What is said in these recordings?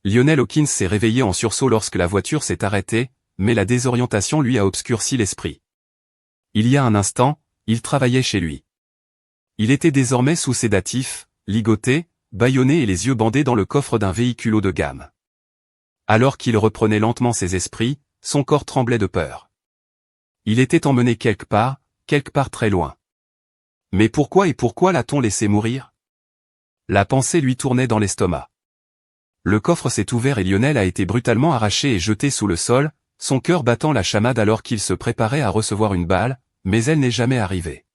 Lionel Hawkins s'est réveillé en sursaut lorsque la voiture s'est arrêtée, mais la désorientation lui a obscurci l'esprit. Il y a un instant, il travaillait chez lui. Il était désormais sous sédatif, ligoté, bâillonné et les yeux bandés dans le coffre d'un véhicule haut de gamme. Alors qu'il reprenait lentement ses esprits, son corps tremblait de peur. Il était emmené quelque part très loin. Mais pourquoi l'a-t-on laissé mourir? La pensée lui tournait dans l'estomac. Le coffre s'est ouvert et Lionel a été brutalement arraché et jeté sous le sol, son cœur battant la chamade alors qu'il se préparait à recevoir une balle, mais elle n'est jamais arrivée.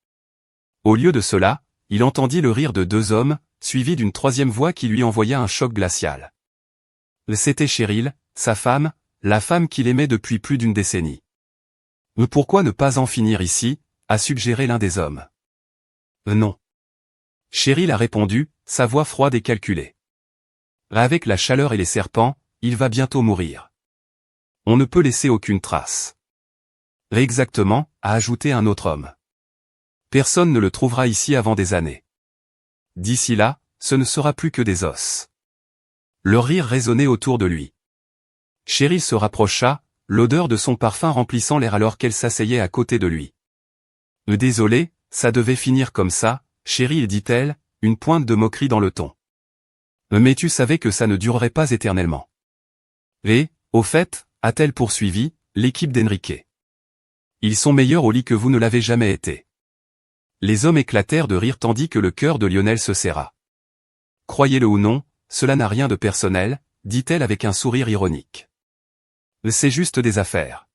Au lieu de cela, il entendit le rire de deux hommes, suivi d'une troisième voix qui lui envoya un choc glacial. C'était Cheryl, sa femme, la femme qu'il aimait depuis plus d'une décennie. « Mais pourquoi ne pas en finir ici ?» a suggéré l'un des hommes. « Non. » Cheryl a répondu, sa voix froide et calculée. « Avec la chaleur et les serpents, il va bientôt mourir. On ne peut laisser aucune trace. »« Exactement, » a ajouté un autre homme. « Personne ne le trouvera ici avant des années. D'ici là, ce ne sera plus que des os. » Le rire résonnait autour de lui. Cheryl se rapprocha, l'odeur de son parfum remplissant l'air alors qu'elle s'asseyait à côté de lui. « Désolé, ça devait finir comme ça, Cheryl, dit-elle, une pointe de moquerie dans le ton. Mais tu savais que ça ne durerait pas éternellement. Et, au fait, a-t-elle poursuivi, l'équipe d'Enrique. Ils sont meilleurs au lit que vous ne l'avez jamais été. Les hommes éclatèrent de rire tandis que le cœur de Lionel se serra. Croyez-le ou non, cela n'a rien de personnel, dit-elle avec un sourire ironique. C'est juste des affaires.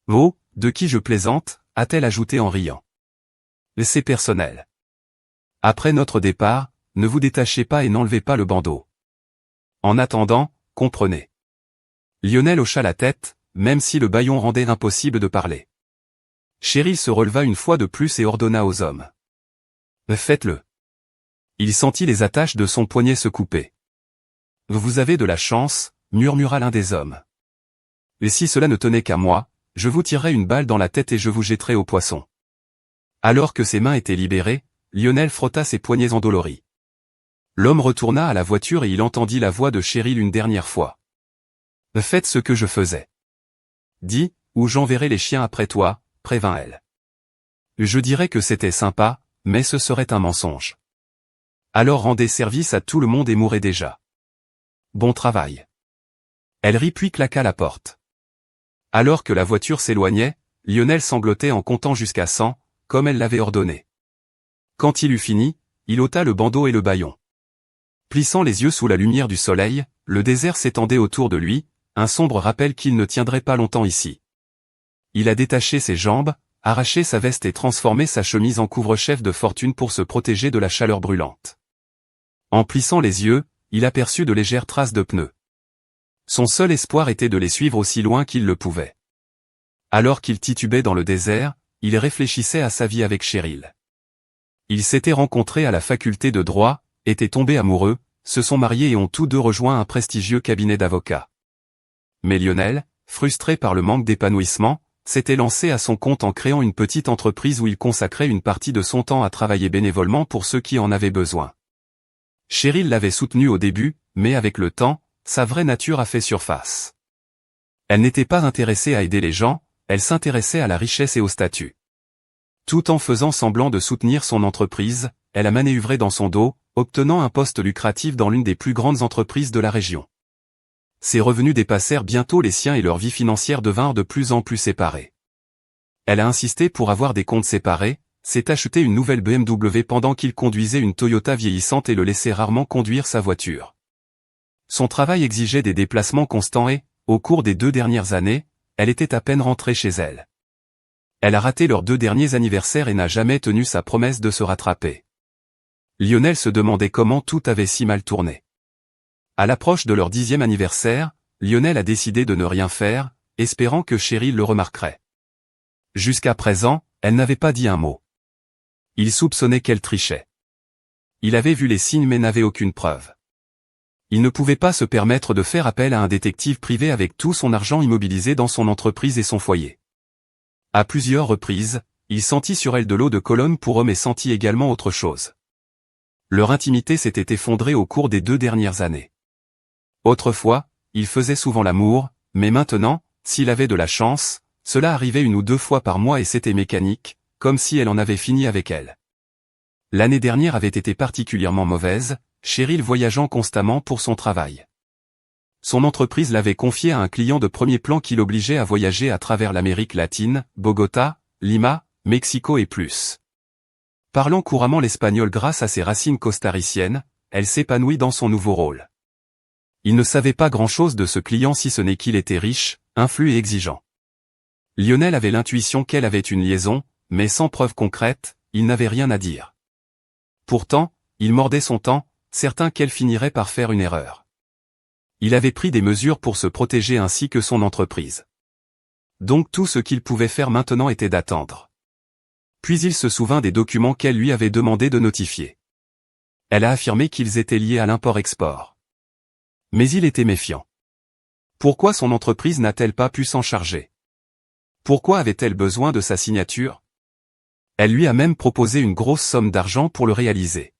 Oh, de qui je plaisante, a-t-elle ajouté en riant. C'est personnel. Après notre départ, ne vous détachez pas et n'enlevez pas le bandeau. En attendant, comprenez. Lionel hocha la tête, même si le bâillon rendait impossible de parler. Cheryl se releva une fois de plus et ordonna aux hommes. Faites-le. Il sentit les attaches de son poignet se couper. Vous avez de la chance, murmura l'un des hommes. Et si cela ne tenait qu'à moi, je vous tirerais une balle dans la tête et je vous jetterais au poisson. Alors que ses mains étaient libérées, Lionel frotta ses poignets endoloris. L'homme retourna à la voiture et il entendit la voix de Cheryl une dernière fois. Faites ce que je faisais. Dis, ou j'enverrai les chiens après toi, prévint-elle. Je dirais que c'était sympa, mais ce serait un mensonge. Alors rendez service à tout le monde et mourrez déjà. Bon travail. Elle rit puis claqua la porte. Alors que la voiture s'éloignait, Lionel sanglotait en comptant jusqu'à 100, comme elle l'avait ordonné. Quand il eut fini, il ôta le bandeau et le bâillon. Plissant les yeux sous la lumière du soleil, le désert s'étendait autour de lui, un sombre rappel qu'il ne tiendrait pas longtemps ici. Il a détaché ses jambes, arraché sa veste et transformé sa chemise en couvre-chef de fortune pour se protéger de la chaleur brûlante. En plissant les yeux, il aperçut de légères traces de pneus. Son seul espoir était de les suivre aussi loin qu'il le pouvait. Alors qu'il titubait dans le désert, il réfléchissait à sa vie avec Cheryl. Ils s'étaient rencontrés à la faculté de droit, étaient tombés amoureux, se sont mariés et ont tous deux rejoint un prestigieux cabinet d'avocats. Mais Lionel, frustré par le manque d'épanouissement, s'était lancé à son compte en créant une petite entreprise où il consacrait une partie de son temps à travailler bénévolement pour ceux qui en avaient besoin. Cheryl l'avait soutenu au début, mais avec le temps, sa vraie nature a fait surface. Elle n'était pas intéressée à aider les gens, elle s'intéressait à la richesse et au statut. Tout en faisant semblant de soutenir son entreprise, elle a manœuvré dans son dos, obtenant un poste lucratif dans l'une des plus grandes entreprises de la région. Ses revenus dépassèrent bientôt les siens et leur vie financière devinrent de plus en plus séparées. Elle a insisté pour avoir des comptes séparés, s'est acheté une nouvelle BMW pendant qu'il conduisait une Toyota vieillissante et le laissait rarement conduire sa voiture. Son travail exigeait des déplacements constants et, au cours des 2 dernières années, elle était à peine rentrée chez elle. Elle a raté leurs 2 derniers anniversaires et n'a jamais tenu sa promesse de se rattraper. Lionel se demandait comment tout avait si mal tourné. À l'approche de leur 10e anniversaire, Lionel a décidé de ne rien faire, espérant que Cheryl le remarquerait. Jusqu'à présent, elle n'avait pas dit un mot. Il soupçonnait qu'elle trichait. Il avait vu les signes mais n'avait aucune preuve. Il ne pouvait pas se permettre de faire appel à un détective privé avec tout son argent immobilisé dans son entreprise et son foyer. À plusieurs reprises, il sentit sur elle de l'eau de Cologne pour homme et sentit également autre chose. Leur intimité s'était effondrée au cours des 2 dernières années. Autrefois, il faisait souvent l'amour, mais maintenant, s'il avait de la chance, cela arrivait 1 ou 2 fois par mois et c'était mécanique, comme si elle en avait fini avec elle. L'année dernière avait été particulièrement mauvaise, Cheryl voyageant constamment pour son travail. Son entreprise l'avait confié à un client de premier plan qui l'obligeait à voyager à travers l'Amérique latine, Bogota, Lima, Mexico et plus. Parlant couramment l'espagnol grâce à ses racines costariciennes, elle s'épanouit dans son nouveau rôle. Il ne savait pas grand-chose de ce client si ce n'est qu'il était riche, influent et exigeant. Lionel avait l'intuition qu'elle avait une liaison, mais sans preuve concrète, il n'avait rien à dire. Pourtant, il mordait son temps, certain qu'elle finirait par faire une erreur. Il avait pris des mesures pour se protéger ainsi que son entreprise. Donc tout ce qu'il pouvait faire maintenant était d'attendre. Puis il se souvint des documents qu'elle lui avait demandé de notifier. Elle a affirmé qu'ils étaient liés à l'import-export. Mais il était méfiant. Pourquoi son entreprise n'a-t-elle pas pu s'en charger? Pourquoi avait-elle besoin de sa signature? Elle lui a même proposé une grosse somme d'argent pour le réaliser.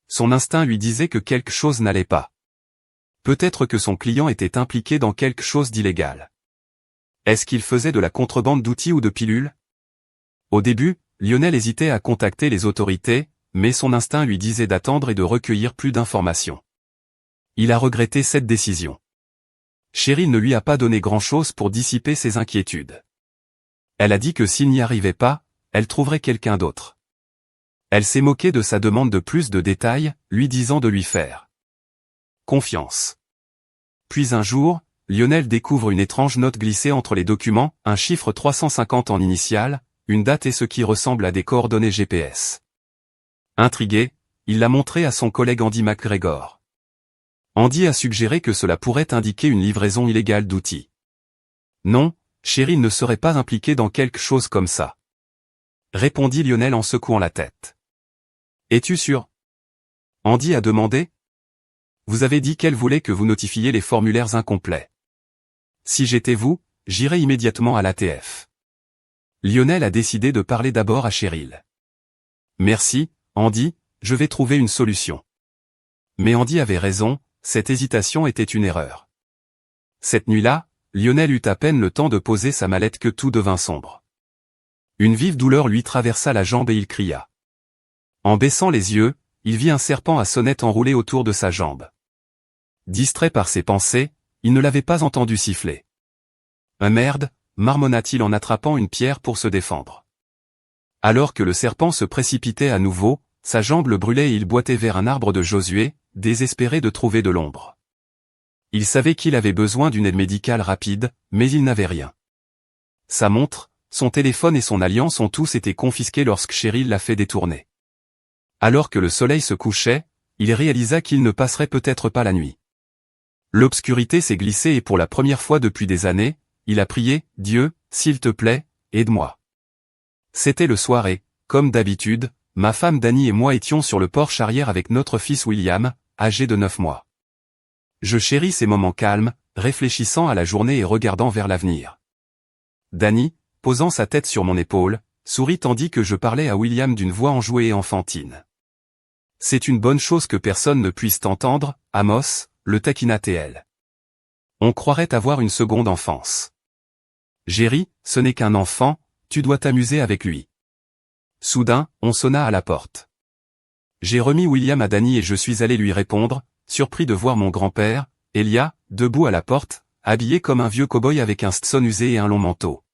Son instinct lui disait que quelque chose n'allait pas. Peut-être que son client était impliqué dans quelque chose d'illégal. Est-ce qu'il faisait de la contrebande d'outils ou de pilules? Au début, Lionel hésitait à contacter les autorités, mais son instinct lui disait d'attendre et de recueillir plus d'informations. Il a regretté cette décision. Cheryl ne lui a pas donné grand-chose pour dissiper ses inquiétudes. Elle a dit que s'il n'y arrivait pas, elle trouverait quelqu'un d'autre. Elle s'est moquée de sa demande de plus de détails, lui disant de lui faire confiance. Puis un jour, Lionel découvre une étrange note glissée entre les documents, un chiffre 350 en initiales, une date et ce qui ressemble à des coordonnées GPS. Intrigué, il l'a montré à son collègue Andy McGregor. Andy a suggéré que cela pourrait indiquer une livraison illégale d'outils. Non, Cheryl ne serait pas impliquée dans quelque chose comme ça. Répondit Lionel en secouant la tête. Es-tu sûr? Andy a demandé. Vous avez dit qu'elle voulait que vous notifiiez les formulaires incomplets. Si j'étais vous, j'irais immédiatement à l'ATF. Lionel a décidé de parler d'abord à Cheryl. Merci, Andy, je vais trouver une solution. Mais Andy avait raison, cette hésitation était une erreur. Cette nuit-là, Lionel eut à peine le temps de poser sa mallette que tout devint sombre. Une vive douleur lui traversa la jambe et il cria. En baissant les yeux, il vit un serpent à sonnette enroulé autour de sa jambe. Distrait par ses pensées, il ne l'avait pas entendu siffler. « Merde !» marmonna-t-il en attrapant une pierre pour se défendre. Alors que le serpent se précipitait à nouveau, sa jambe le brûlait et il boitait vers un arbre de Josué, désespéré de trouver de l'ombre. Il savait qu'il avait besoin d'une aide médicale rapide, mais il n'avait rien. Sa montre, son téléphone et son alliance ont tous été confisqués lorsque Cheryl l'a fait détourner. Alors que le soleil se couchait, il réalisa qu'il ne passerait peut-être pas la nuit. L'obscurité s'est glissée et pour la première fois depuis des années, il a prié, « Dieu, s'il te plaît, aide-moi. » C'était le soir et, comme d'habitude, ma femme Dani et moi étions sur le porche arrière avec notre fils William, âgé de 9 mois. Je chéris ces moments calmes, réfléchissant à la journée et regardant vers l'avenir. Dani, posant sa tête sur mon épaule, sourit tandis que je parlais à William d'une voix enjouée et enfantine. C'est une bonne chose que personne ne puisse t'entendre, Amos, le taquina TL. On croirait avoir une seconde enfance. Jerry, ce n'est qu'un enfant, tu dois t'amuser avec lui. Soudain, on sonna à la porte. J'ai remis William à Dani et je suis allé lui répondre, surpris de voir mon grand-père, Elia, debout à la porte, habillé comme un vieux cow-boy avec un Stetson usé et un long manteau.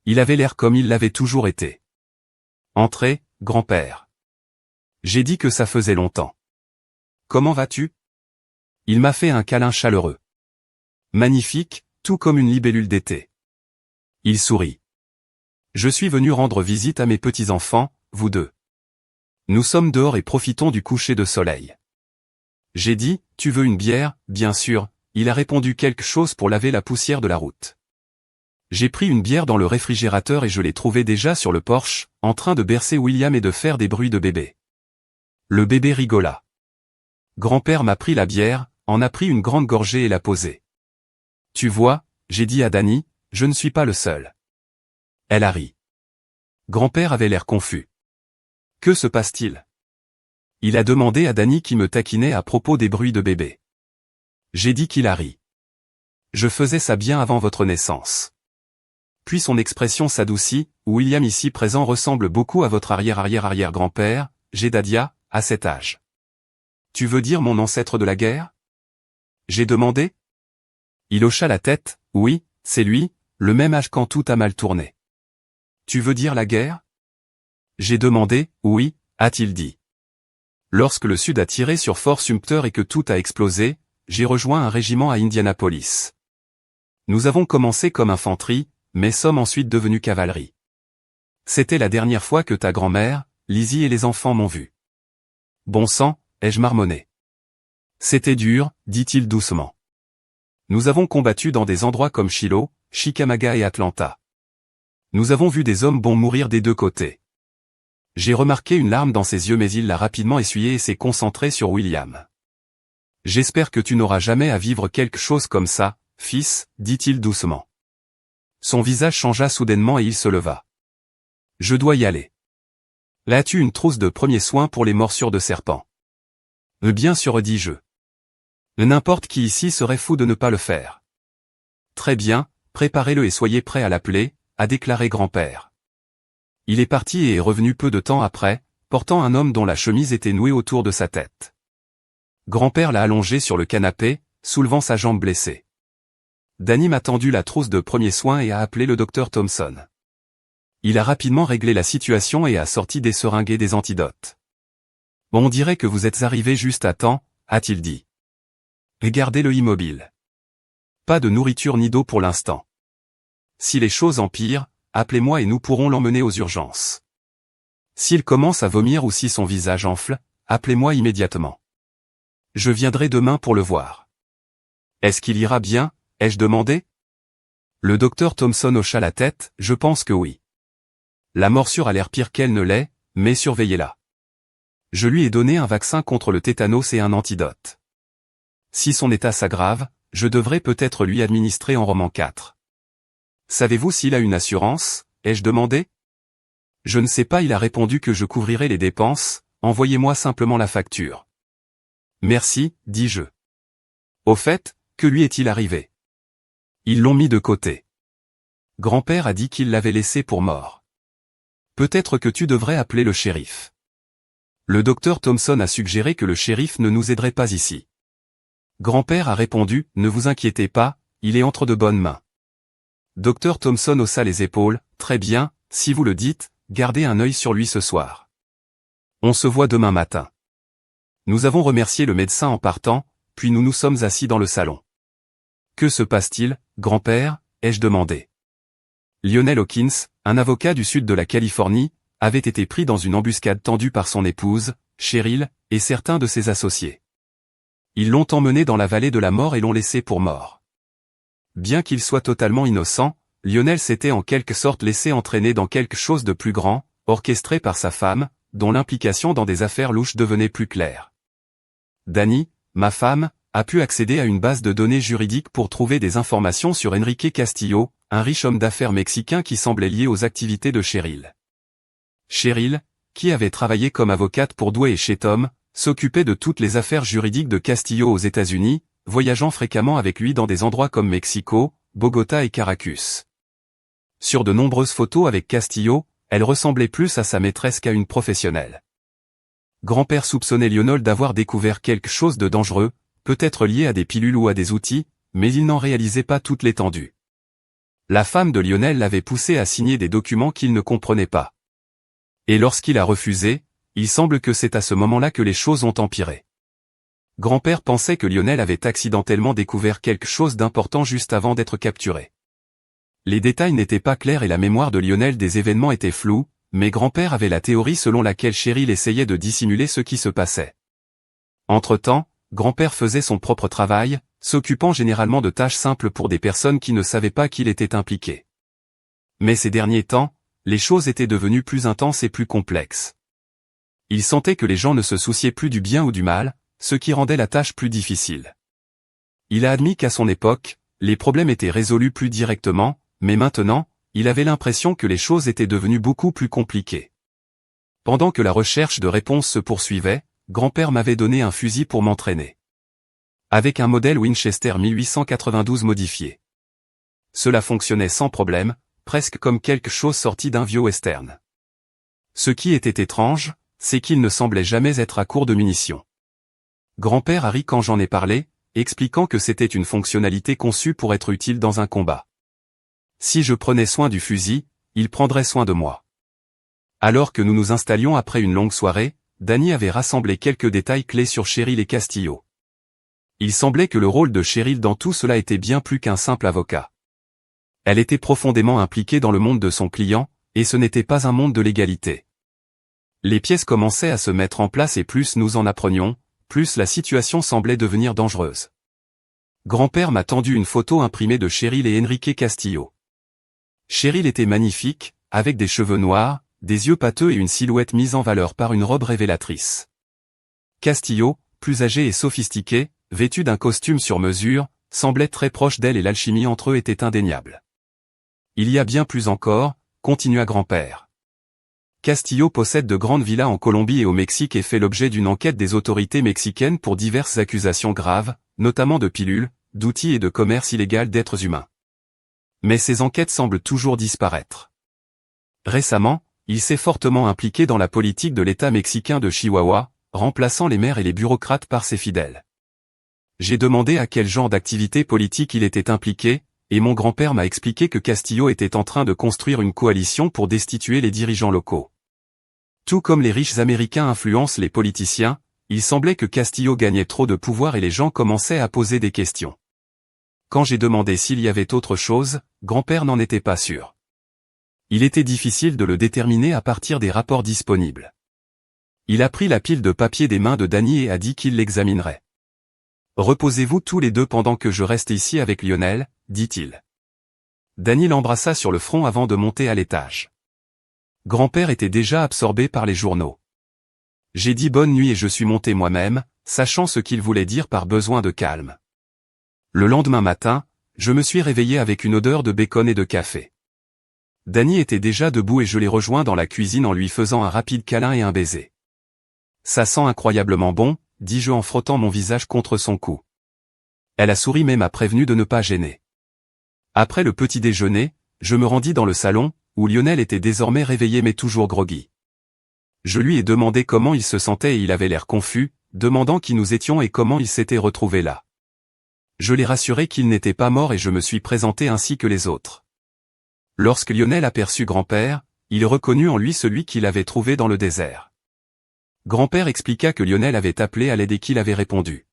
Il avait l'air comme il l'avait toujours été. Entrez, grand-père. J'ai dit que ça faisait longtemps. Comment vas-tu? Il m'a fait un câlin chaleureux. Magnifique, tout comme une libellule d'été. Il sourit. Je suis venu rendre visite à mes petits-enfants, vous deux. Nous sommes dehors et profitons du coucher de soleil. J'ai dit, tu veux une bière, bien sûr, il a répondu quelque chose pour laver la poussière de la route. J'ai pris une bière dans le réfrigérateur et je l'ai trouvée déjà sur le porche, en train de bercer William et de faire des bruits de bébé. Le bébé rigola. Grand-père m'a pris la bière, en a pris une grande gorgée et l'a posée. Tu vois, j'ai dit à Dani, je ne suis pas le seul. Elle a ri. Grand-père avait l'air confus. Que se passe-t-il? Il a demandé à Dani qui me taquinait à propos des bruits de bébé. J'ai dit qu'il a ri. Je faisais ça bien avant votre naissance. Puis son expression s'adoucit, William ici présent ressemble beaucoup à votre arrière-arrière-arrière-grand-père, Jedediah, à cet âge. Tu veux dire mon ancêtre de la guerre? J'ai demandé. Il hocha la tête, oui, c'est lui, le même âge quand tout a mal tourné. Tu veux dire la guerre? J'ai demandé, oui, a-t-il dit. Lorsque le Sud a tiré sur Fort Sumter et que tout a explosé, j'ai rejoint un régiment à Indianapolis. Nous avons commencé comme infanterie, mais sommes ensuite devenus cavalerie. C'était la dernière fois que ta grand-mère, Lizzie et les enfants m'ont vu. Bon sang, ai-je marmonné. C'était dur, dit-il doucement. Nous avons combattu dans des endroits comme Shiloh, Chickamauga et Atlanta. Nous avons vu des hommes bons mourir des deux côtés. J'ai remarqué une larme dans ses yeux mais il l'a rapidement essuyée et s'est concentré sur William. J'espère que tu n'auras jamais à vivre quelque chose comme ça, fils, dit-il doucement. Son visage changea soudainement et il se leva. Je dois y aller. Là as-tu une trousse de premiers soins pour les morsures de serpent? Bien sûr, dis-je. N'importe qui ici serait fou de ne pas le faire. Très bien, préparez-le et soyez prêts à l'appeler, a déclaré grand-père. Il est parti et est revenu peu de temps après, portant un homme dont la chemise était nouée autour de sa tête. Grand-père l'a allongé sur le canapé, soulevant sa jambe blessée. Danny m'a tendu la trousse de premiers soins et a appelé le docteur Thompson. Il a rapidement réglé la situation et a sorti des seringues et des antidotes. On dirait que vous êtes arrivé juste à temps, a-t-il dit. Gardez-le immobile. Pas de nourriture ni d'eau pour l'instant. Si les choses empirent, appelez-moi et nous pourrons l'emmener aux urgences. S'il commence à vomir ou si son visage enfle, appelez-moi immédiatement. Je viendrai demain pour le voir. Est-ce qu'il ira bien, ai-je demandé? Le docteur Thompson hocha la tête, je pense que oui. La morsure a l'air pire qu'elle ne l'est, mais surveillez-la. Je lui ai donné un vaccin contre le tétanos et un antidote. Si son état s'aggrave, je devrais peut-être lui administrer en roman 4. Savez-vous s'il a une assurance, ai-je demandé? Je ne sais pas, il a répondu que je couvrirai les dépenses, envoyez-moi simplement la facture. Merci, dis-je. Au fait, que lui est-il arrivé? Ils l'ont mis de côté. Grand-père a dit qu'il l'avait laissé pour mort. Peut-être que tu devrais appeler le shérif. Le docteur Thompson a suggéré que le shérif ne nous aiderait pas ici. Grand-père a répondu, ne vous inquiétez pas, il est entre de bonnes mains. Docteur Thompson haussa les épaules, très bien, si vous le dites, gardez un œil sur lui ce soir. On se voit demain matin. Nous avons remercié le médecin en partant, puis nous nous sommes assis dans le salon. Que se passe-t-il, grand-père, ai-je demandé. Lionel Hawkins, un avocat du sud de la Californie, avait été pris dans une embuscade tendue par son épouse, Cheryl, et certains de ses associés. Ils l'ont emmené dans la vallée de la mort et l'ont laissé pour mort. Bien qu'il soit totalement innocent, Lionel s'était en quelque sorte laissé entraîner dans quelque chose de plus grand, orchestré par sa femme, dont l'implication dans des affaires louches devenait plus claire. Danny, ma femme, a pu accéder à une base de données juridiques pour trouver des informations sur Enrique Castillo, un riche homme d'affaires mexicain qui semblait lié aux activités de Cheryl. Cheryl, qui avait travaillé comme avocate pour Dwayne et Cheatham, s'occupait de toutes les affaires juridiques de Castillo aux États-Unis, voyageant fréquemment avec lui dans des endroits comme Mexico, Bogota et Caracas. Sur de nombreuses photos avec Castillo, elle ressemblait plus à sa maîtresse qu'à une professionnelle. Grand-père soupçonnait Lionel d'avoir découvert quelque chose de dangereux, peut-être lié à des pilules ou à des outils, mais il n'en réalisait pas toute l'étendue. La femme de Lionel l'avait poussé à signer des documents qu'il ne comprenait pas. Et lorsqu'il a refusé, il semble que c'est à ce moment-là que les choses ont empiré. Grand-père pensait que Lionel avait accidentellement découvert quelque chose d'important juste avant d'être capturé. Les détails n'étaient pas clairs et la mémoire de Lionel des événements était floue, mais grand-père avait la théorie selon laquelle Cheryl essayait de dissimuler ce qui se passait. Entre-temps, grand-père faisait son propre travail, s'occupant généralement de tâches simples pour des personnes qui ne savaient pas qu'il était impliqué. Mais ces derniers temps, les choses étaient devenues plus intenses et plus complexes. Il sentait que les gens ne se souciaient plus du bien ou du mal, ce qui rendait la tâche plus difficile. Il a admis qu'à son époque, les problèmes étaient résolus plus directement, mais maintenant, il avait l'impression que les choses étaient devenues beaucoup plus compliquées. Pendant que la recherche de réponses se poursuivait, grand-père m'avait donné un fusil pour m'entraîner. avec un modèle Winchester 1892 modifié. Cela fonctionnait sans problème, presque comme quelque chose sorti d'un vieux western. Ce qui était étrange, c'est qu'il ne semblait jamais être à court de munitions. Grand-père a ri quand j'en ai parlé, expliquant que c'était une fonctionnalité conçue pour être utile dans un combat. Si je prenais soin du fusil, il prendrait soin de moi. Alors que nous nous installions après une longue soirée, Danny avait rassemblé quelques détails clés sur Cheryl et Castillo. Il semblait que le rôle de Cheryl dans tout cela était bien plus qu'un simple avocat. Elle était profondément impliquée dans le monde de son client, et ce n'était pas un monde de l'égalité. Les pièces commençaient à se mettre en place et plus nous en apprenions, plus la situation semblait devenir dangereuse. Grand-père m'a tendu une photo imprimée de Cheryl et Enrique Castillo. Cheryl était magnifique, avec des cheveux noirs, des yeux pâteux et une silhouette mise en valeur par une robe révélatrice. Castillo, plus âgé et sophistiqué, vêtu d'un costume sur mesure, semblait très proche d'elle et l'alchimie entre eux était indéniable. Il y a bien plus encore, continua grand-père. Castillo possède de grandes villas en Colombie et au Mexique et fait l'objet d'une enquête des autorités mexicaines pour diverses accusations graves, notamment de pilules, d'outils et de commerce illégal d'êtres humains. Mais ces enquêtes semblent toujours disparaître. Récemment, il s'est fortement impliqué dans la politique de l'État mexicain de Chihuahua, remplaçant les maires et les bureaucrates par ses fidèles. J'ai demandé à quel genre d'activité politique il était impliqué, et mon grand-père m'a expliqué que Castillo était en train de construire une coalition pour destituer les dirigeants locaux. Tout comme les riches Américains influencent les politiciens, il semblait que Castillo gagnait trop de pouvoir et les gens commençaient à poser des questions. Quand j'ai demandé s'il y avait autre chose, grand-père n'en était pas sûr. Il était difficile de le déterminer à partir des rapports disponibles. Il a pris la pile de papier des mains de Danny et a dit qu'il l'examinerait. « Reposez-vous tous les deux pendant que je reste ici avec Lionel », dit-il. Danny l'embrassa sur le front avant de monter à l'étage. Grand-père était déjà absorbé par les journaux. J'ai dit bonne nuit et je suis monté moi-même, sachant ce qu'il voulait dire par besoin de calme. Le lendemain matin, je me suis réveillé avec une odeur de bacon et de café. Danny était déjà debout et je l'ai rejoint dans la cuisine en lui faisant un rapide câlin et un baiser. « Ça sent incroyablement bon », dis-je en frottant mon visage contre son cou. Elle a souri mais m'a prévenu de ne pas gêner. Après le petit déjeuner, je me rendis dans le salon, où Lionel était désormais réveillé mais toujours groggy. Je lui ai demandé comment il se sentait et il avait l'air confus, demandant qui nous étions et comment il s'était retrouvé là. Je l'ai rassuré qu'il n'était pas mort et je me suis présenté ainsi que les autres. Lorsque Lionel aperçut grand-père, il reconnut en lui celui qu'il avait trouvé dans le désert. Grand-père expliqua que Lionel avait appelé à l'aide et qu'il avait répondu.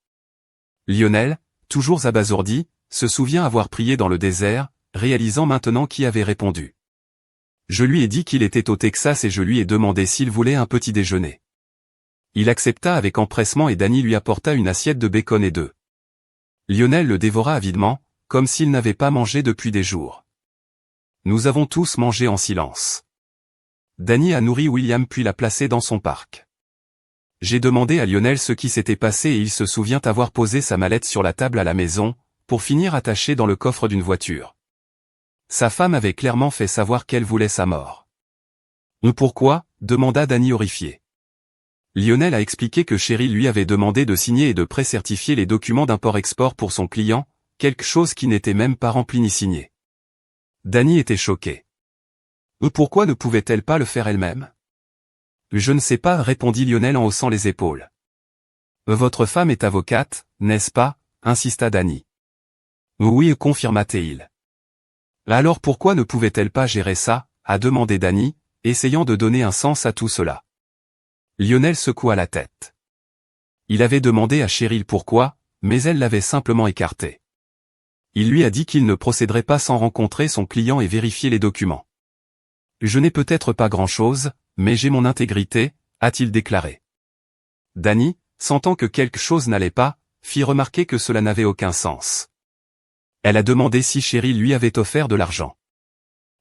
Lionel, toujours abasourdi, se souvient avoir prié dans le désert, réalisant maintenant qui avait répondu. Je lui ai dit qu'il était au Texas et je lui ai demandé s'il voulait un petit déjeuner. Il accepta avec empressement et Danny lui apporta une assiette de bacon et d'œufs. Lionel le dévora avidement, comme s'il n'avait pas mangé depuis des jours. Nous avons tous mangé en silence. Danny a nourri William puis l'a placé dans son parc. J'ai demandé à Lionel ce qui s'était passé et il se souvient avoir posé sa mallette sur la table à la maison, pour finir attachée dans le coffre d'une voiture. Sa femme avait clairement fait savoir qu'elle voulait sa mort. « Pourquoi ?» demanda Danny horrifié. Lionel a expliqué que Cheryl lui avait demandé de signer et de pré-certifier les documents d'import-export pour son client, quelque chose qui n'était même pas rempli ni signé. Danny était choqué. « Pourquoi ne pouvait-elle pas le faire elle-même ?» « Je ne sais pas, répondit Lionel en haussant les épaules. « Votre femme est avocate, n'est-ce pas ?» insista Danny. « Oui, confirma-t-il. »« Alors pourquoi ne pouvait-elle pas gérer ça ?» a demandé Danny, essayant de donner un sens à tout cela. Lionel secoua la tête. Il avait demandé à Cheryl pourquoi, mais elle l'avait simplement écarté. Il lui a dit qu'il ne procéderait pas sans rencontrer son client et vérifier les documents. « Je n'ai peut-être pas grand-chose, mais j'ai mon intégrité, a-t-il déclaré. Danny, sentant que quelque chose n'allait pas, fit remarquer que cela n'avait aucun sens. Elle a demandé si Cheryl lui avait offert de l'argent.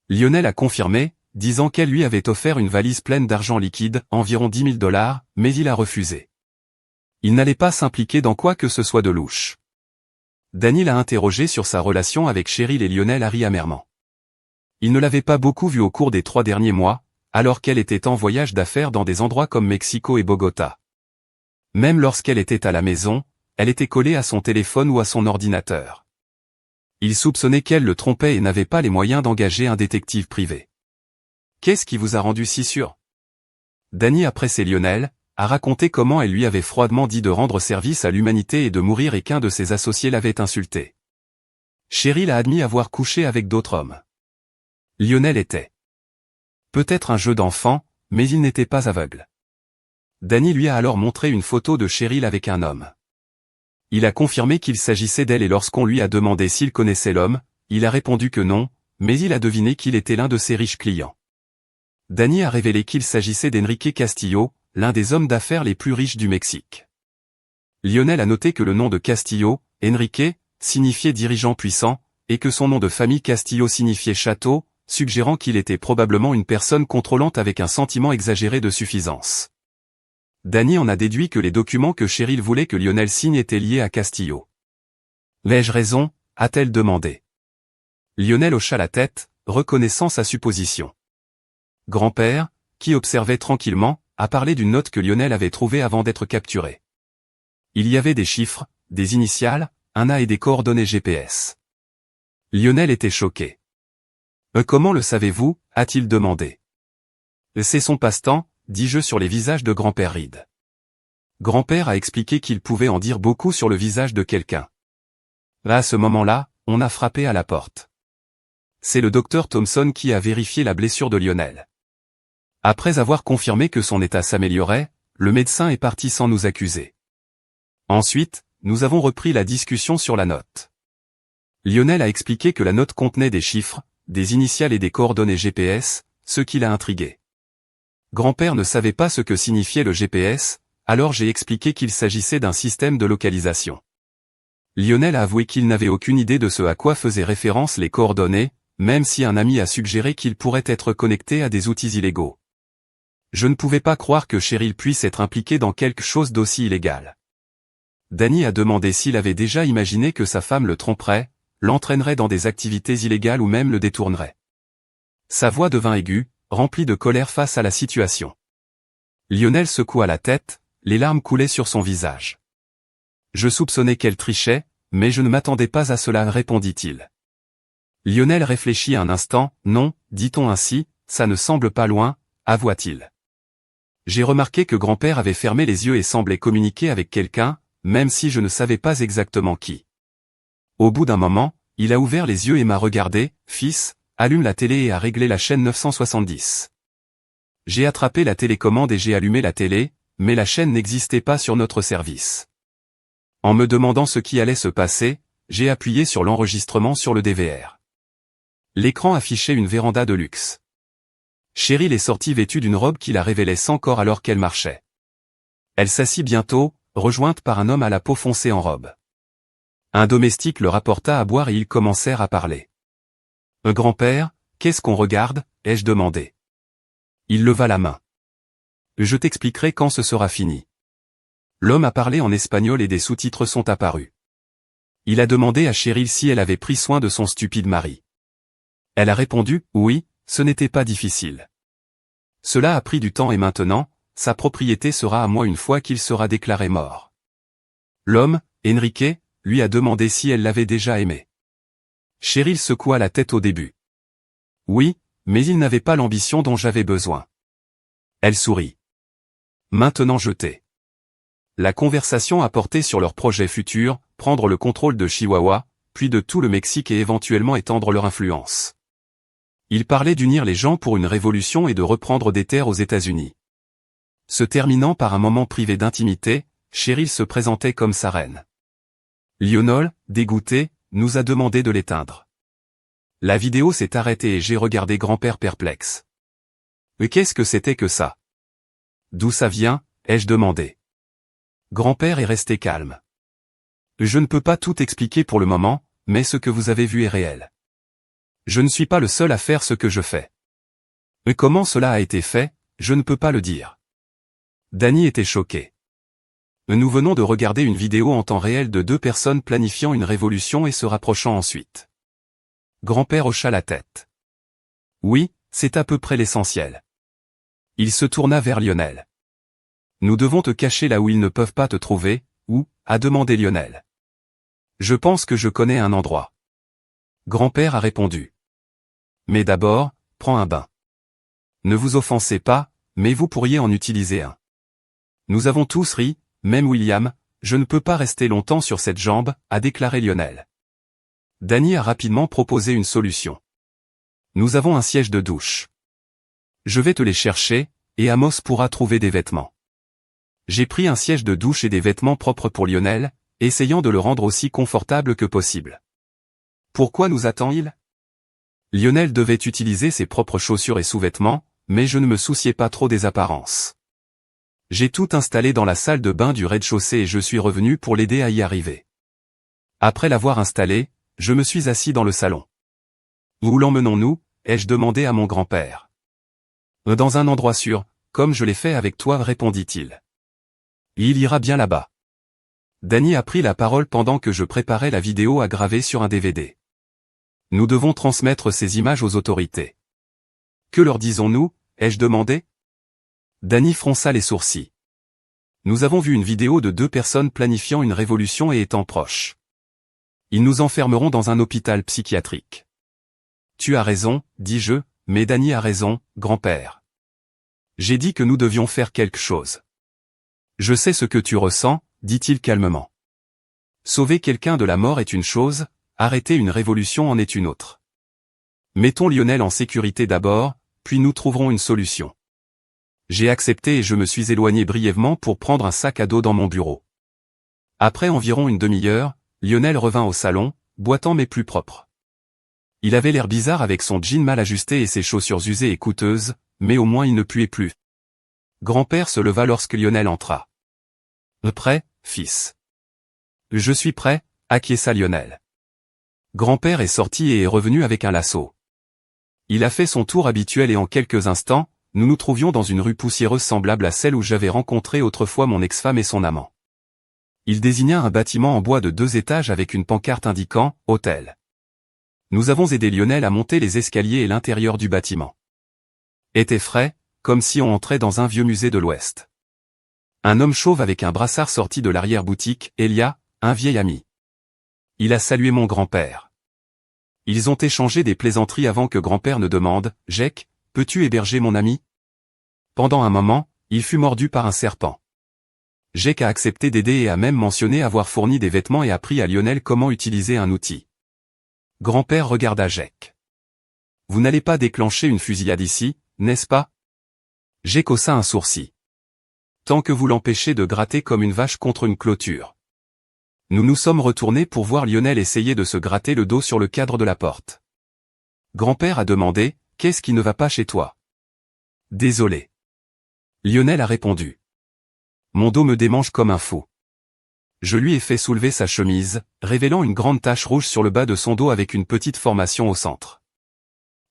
Lionel a confirmé, disant qu'elle lui avait offert une valise pleine d'argent liquide, environ $10 000, mais il a refusé. Il n'allait pas s'impliquer dans quoi que ce soit de louche. Danny l'a interrogé sur sa relation avec Cheryl et Lionel a ri amèrement. Il ne l'avait pas beaucoup vue au cours des 3 derniers mois, alors qu'elle était en voyage d'affaires dans des endroits comme Mexico et Bogota. Même lorsqu'elle était à la maison, elle était collée à son téléphone ou à son ordinateur. Il soupçonnait qu'elle le trompait et n'avait pas les moyens d'engager un détective privé. Qu'est-ce qui vous a rendu si sûr? Danny a pressé Lionel, a raconté comment elle lui avait froidement dit de rendre service à l'humanité et de mourir et qu'un de ses associés l'avait insulté. Cheryl a admis avoir couché avec d'autres hommes. Lionel était peut-être un jeu d'enfant, mais il n'était pas aveugle. Danny lui a alors montré une photo de Cheryl avec un homme. Il a confirmé qu'il s'agissait d'elle et lorsqu'on lui a demandé s'il connaissait l'homme, il a répondu que non, mais il a deviné qu'il était l'un de ses riches clients. Danny a révélé qu'il s'agissait d'Enrique Castillo, l'un des hommes d'affaires les plus riches du Mexique. Lionel a noté que le nom de Castillo, Enrique, signifiait dirigeant puissant, et que son nom de famille Castillo signifiait château, suggérant qu'il était probablement une personne contrôlante avec un sentiment exagéré de suffisance. Danny en a déduit que les documents que Cheryl voulait que Lionel signe étaient liés à Castillo. L'ai-je raison? A-t-elle demandé. Lionel hocha la tête, reconnaissant sa supposition. Grand-père, qui observait tranquillement, a parlé d'une note que Lionel avait trouvée avant d'être capturé. Il y avait des chiffres, des initiales, un A et des coordonnées GPS. Lionel était choqué. Comment le savez-vous? A-t-il demandé. C'est son passe-temps, dis-je sur les visages de grand-père Reed. Grand-père a expliqué qu'il pouvait en dire beaucoup sur le visage de quelqu'un. À ce moment-là, on a frappé à la porte. C'est le docteur Thompson qui a vérifié la blessure de Lionel. Après avoir confirmé que son état s'améliorait, le médecin est parti sans nous accuser. Ensuite, nous avons repris la discussion sur la note. Lionel a expliqué que la note contenait des chiffres, des initiales et des coordonnées GPS, ce qui l'a intrigué. Grand-père ne savait pas ce que signifiait le GPS, alors j'ai expliqué qu'il s'agissait d'un système de localisation. Lionel a avoué qu'il n'avait aucune idée de ce à quoi faisaient référence les coordonnées, même si un ami a suggéré qu'il pourrait être connecté à des outils illégaux. Je ne pouvais pas croire que Cheryl puisse être impliquée dans quelque chose d'aussi illégal. Danny a demandé s'il avait déjà imaginé que sa femme le tromperait, l'entraînerait dans des activités illégales ou même le détournerait. Sa voix devint aiguë, remplie de colère face à la situation. Lionel secoua la tête, les larmes coulaient sur son visage. Je soupçonnais qu'elle trichait, mais je ne m'attendais pas à cela, répondit-il. Lionel réfléchit un instant, non, dit-on ainsi, ça ne semble pas loin, avoua-t-il. J'ai remarqué que grand-père avait fermé les yeux et semblait communiquer avec quelqu'un, même si je ne savais pas exactement qui. Au bout d'un moment, il a ouvert les yeux et m'a regardé, fils, allume la télé et a réglé la chaîne 970. J'ai attrapé la télécommande et j'ai allumé la télé, mais la chaîne n'existait pas sur notre service. En me demandant ce qui allait se passer, j'ai appuyé sur l'enregistrement sur le DVR. L'écran affichait une véranda de luxe. Cheryl est sortie vêtue d'une robe qui la révélait sans corps alors qu'elle marchait. Elle s'assit bientôt, rejointe par un homme à la peau foncée en robe. Un domestique le rapporta à boire et ils commencèrent à parler. « Grand-père, qu'est-ce qu'on regarde ?» ai-je demandé. Il leva la main. « Je t'expliquerai quand ce sera fini. » L'homme a parlé en espagnol et des sous-titres sont apparus. Il a demandé à Cheryl si elle avait pris soin de son stupide mari. Elle a répondu « Oui, ce n'était pas difficile. Cela a pris du temps et maintenant, sa propriété sera à moi une fois qu'il sera déclaré mort. » L'homme, Enrique, lui a demandé si elle l'avait déjà aimé. Cheryl secoua la tête au début. Oui, mais il n'avait pas l'ambition dont j'avais besoin. Elle sourit. Maintenant je t'ai. La conversation a porté sur leurs projets futurs, prendre le contrôle de Chihuahua, puis de tout le Mexique et éventuellement étendre leur influence. Ils parlaient d'unir les gens pour une révolution et de reprendre des terres aux États-Unis. Se terminant par un moment privé d'intimité, Cheryl se présentait comme sa reine. Lionel, dégoûté, nous a demandé de l'éteindre. La vidéo s'est arrêtée et j'ai regardé grand-père perplexe. Mais qu'est-ce que c'était que ça? D'où ça vient, ai-je demandé. Grand-père est resté calme. Je ne peux pas tout expliquer pour le moment, mais ce que vous avez vu est réel. Je ne suis pas le seul à faire ce que je fais. Mais comment cela a été fait, je ne peux pas le dire. Danny était choqué. Nous venons de regarder une vidéo en temps réel de 2 personnes planifiant une révolution et se rapprochant ensuite. Grand-père hocha la tête. Oui, c'est à peu près l'essentiel. Il se tourna vers Lionel. Nous devons te cacher là où ils ne peuvent pas te trouver, ou, a demandé Lionel. Je pense que je connais un endroit. Grand-père a répondu. Mais d'abord, prends un bain. Ne vous offensez pas, mais vous pourriez en utiliser un. Nous avons tous ri, même William, je ne peux pas rester longtemps sur cette jambe, a déclaré Lionel. Danny a rapidement proposé une solution. Nous avons un siège de douche. Je vais te les chercher, et Amos pourra trouver des vêtements. J'ai pris un siège de douche et des vêtements propres pour Lionel, essayant de le rendre aussi confortable que possible. Pourquoi nous attend-il? Lionel devait utiliser ses propres chaussures et sous-vêtements, mais je ne me souciais pas trop des apparences. J'ai tout installé dans la salle de bain du rez-de-chaussée et je suis revenu pour l'aider à y arriver. Après l'avoir installé, je me suis assis dans le salon. Où l'emmenons-nous? Ai-je demandé à mon grand-père. Dans un endroit sûr, comme je l'ai fait avec toi, répondit-il. Il ira bien là-bas. Danny a pris la parole pendant que je préparais la vidéo à graver sur un DVD. Nous devons transmettre ces images aux autorités. Que leur disons-nous? Ai-je demandé. Danny fronça les sourcils. Nous avons vu une vidéo de 2 personnes planifiant une révolution et étant proches. Ils nous enfermeront dans un hôpital psychiatrique. Tu as raison, dis-je, mais Danny a raison, grand-père. J'ai dit que nous devions faire quelque chose. Je sais ce que tu ressens, dit-il calmement. Sauver quelqu'un de la mort est une chose, arrêter une révolution en est une autre. Mettons Lionel en sécurité d'abord, puis nous trouverons une solution. J'ai accepté et je me suis éloigné brièvement pour prendre un sac à dos dans mon bureau. Après environ une demi-heure, Lionel revint au salon, boitant mais plus propre. Il avait l'air bizarre avec son jean mal ajusté et ses chaussures usées et coûteuses, mais au moins il ne puait plus. Grand-père se leva lorsque Lionel entra. Prêt, fils? Je suis prêt, acquiesça Lionel. Grand-père est sorti et est revenu avec un lasso. Il a fait son tour habituel et en quelques instants, nous nous trouvions dans une rue poussiéreuse semblable à celle où j'avais rencontré autrefois mon ex-femme et son amant. Il désigna un bâtiment en bois de 2 étages avec une pancarte indiquant « Hôtel ». Nous avons aidé Lionel à monter les escaliers et l'intérieur du bâtiment. Était frais, comme si on entrait dans un vieux musée de l'Ouest. Un homme chauve avec un brassard sortit de l'arrière-boutique, Elia, un vieil ami. Il a salué mon grand-père. Ils ont échangé des plaisanteries avant que grand-père ne demande « Jake, peux-tu héberger mon ami ?» Pendant un moment, il fut mordu par un serpent. Jake a accepté d'aider et a même mentionné avoir fourni des vêtements et appris à Lionel comment utiliser un outil. Grand-père regarda Jake. « Vous n'allez pas déclencher une fusillade ici, n'est-ce pas ?» Jake haussa un sourcil. « Tant que vous l'empêchez de gratter comme une vache contre une clôture. » Nous nous sommes retournés pour voir Lionel essayer de se gratter le dos sur le cadre de la porte. Grand-père a demandé « Qu'est-ce qui ne va pas chez toi ?» Désolé. Lionel a répondu. Mon dos me démange comme un fou. Je lui ai fait soulever sa chemise, révélant une grande tache rouge sur le bas de son dos avec une petite formation au centre.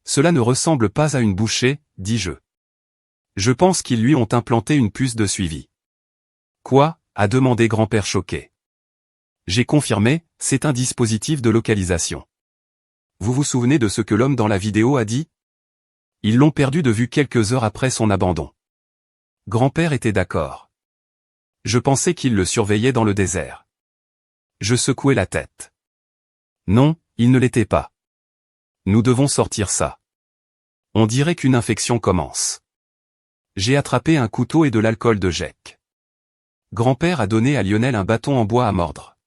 Cela ne ressemble pas à une bouchée, dis-je. Je pense qu'ils lui ont implanté une puce de suivi. Quoi? A demandé grand-père choqué. J'ai confirmé, c'est un dispositif de localisation. Vous vous souvenez de ce que l'homme dans la vidéo a dit? Ils l'ont perdu de vue quelques heures après son abandon. Grand-père était d'accord. Je pensais qu'il le surveillait dans le désert. Je secouai la tête. Non, il ne l'était pas. Nous devons sortir ça. On dirait qu'une infection commence. J'ai attrapé un couteau et de l'alcool de Jake. Grand-père a donné à Lionel un bâton en bois à mordre.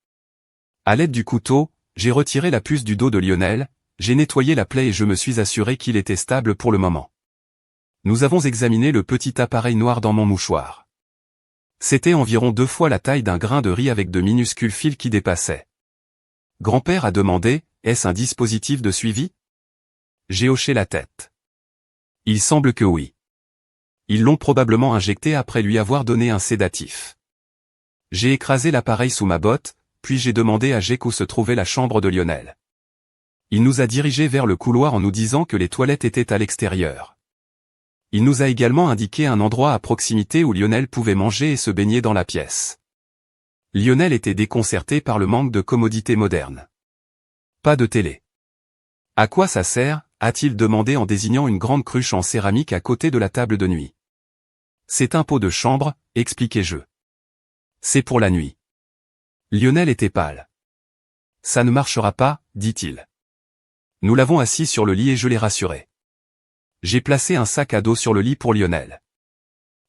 À l'aide du couteau, j'ai retiré la puce du dos de Lionel, j'ai nettoyé la plaie et je me suis assuré qu'il était stable pour le moment. Nous avons examiné le petit appareil noir dans mon mouchoir. C'était environ 2 fois la taille d'un grain de riz avec de minuscules fils qui dépassaient. Grand-père a demandé, est-ce un dispositif de suivi? J'ai hoché la tête. Il semble que oui. Ils l'ont probablement injecté après lui avoir donné un sédatif. J'ai écrasé l'appareil sous ma botte, puis j'ai demandé à Jake où se trouvait la chambre de Lionel. Il nous a dirigés vers le couloir en nous disant que les toilettes étaient à l'extérieur. Il nous a également indiqué un endroit à proximité où Lionel pouvait manger et se baigner dans la pièce. Lionel était déconcerté par le manque de commodités modernes. Pas de télé. À quoi ça sert? A-t-il demandé en désignant une grande cruche en céramique à côté de la table de nuit. C'est un pot de chambre, expliquai-je. C'est pour la nuit. Lionel était pâle. Ça ne marchera pas, dit-il. Nous l'avons assis sur le lit et je l'ai rassuré. J'ai placé un sac à dos sur le lit pour Lionel.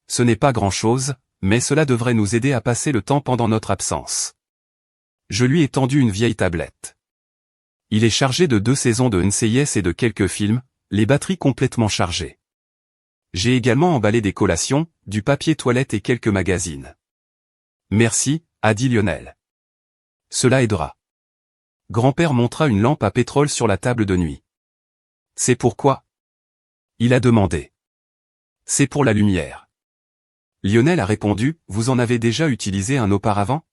Ce n'est pas grand-chose, mais cela devrait nous aider à passer le temps pendant notre absence. Je lui ai tendu une vieille tablette. Il est chargé de 2 saisons de NCIS et de quelques films, les batteries complètement chargées. J'ai également emballé des collations, du papier toilette et quelques magazines. Merci, a dit Lionel. Cela aidera. Grand-père montra une lampe à pétrole sur la table de nuit. C'est pourquoi? Il a demandé. C'est pour la lumière. Lionel a répondu, vous en avez déjà utilisé un auparavant?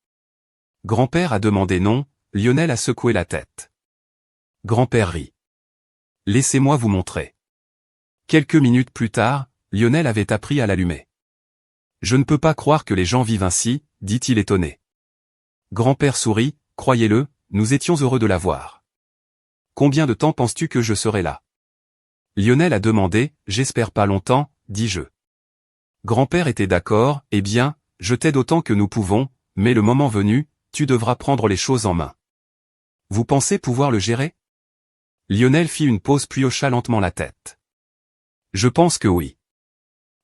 Grand-père a demandé non, Lionel a secoué la tête. Grand-père rit. Laissez-moi vous montrer. Quelques minutes plus tard, Lionel avait appris à l'allumer. Je ne peux pas croire que les gens vivent ainsi, dit-il étonné. Grand-père sourit, croyez-le, nous étions heureux de la voir. Combien de temps penses-tu que je serai là? Lionel a demandé, j'espère pas longtemps, dis-je. Grand-père était d'accord, eh bien, je t'aide autant que nous pouvons, mais le moment venu, tu devras prendre les choses en main. Vous pensez pouvoir le gérer? Lionel fit une pause puis hocha lentement la tête. Je pense que oui.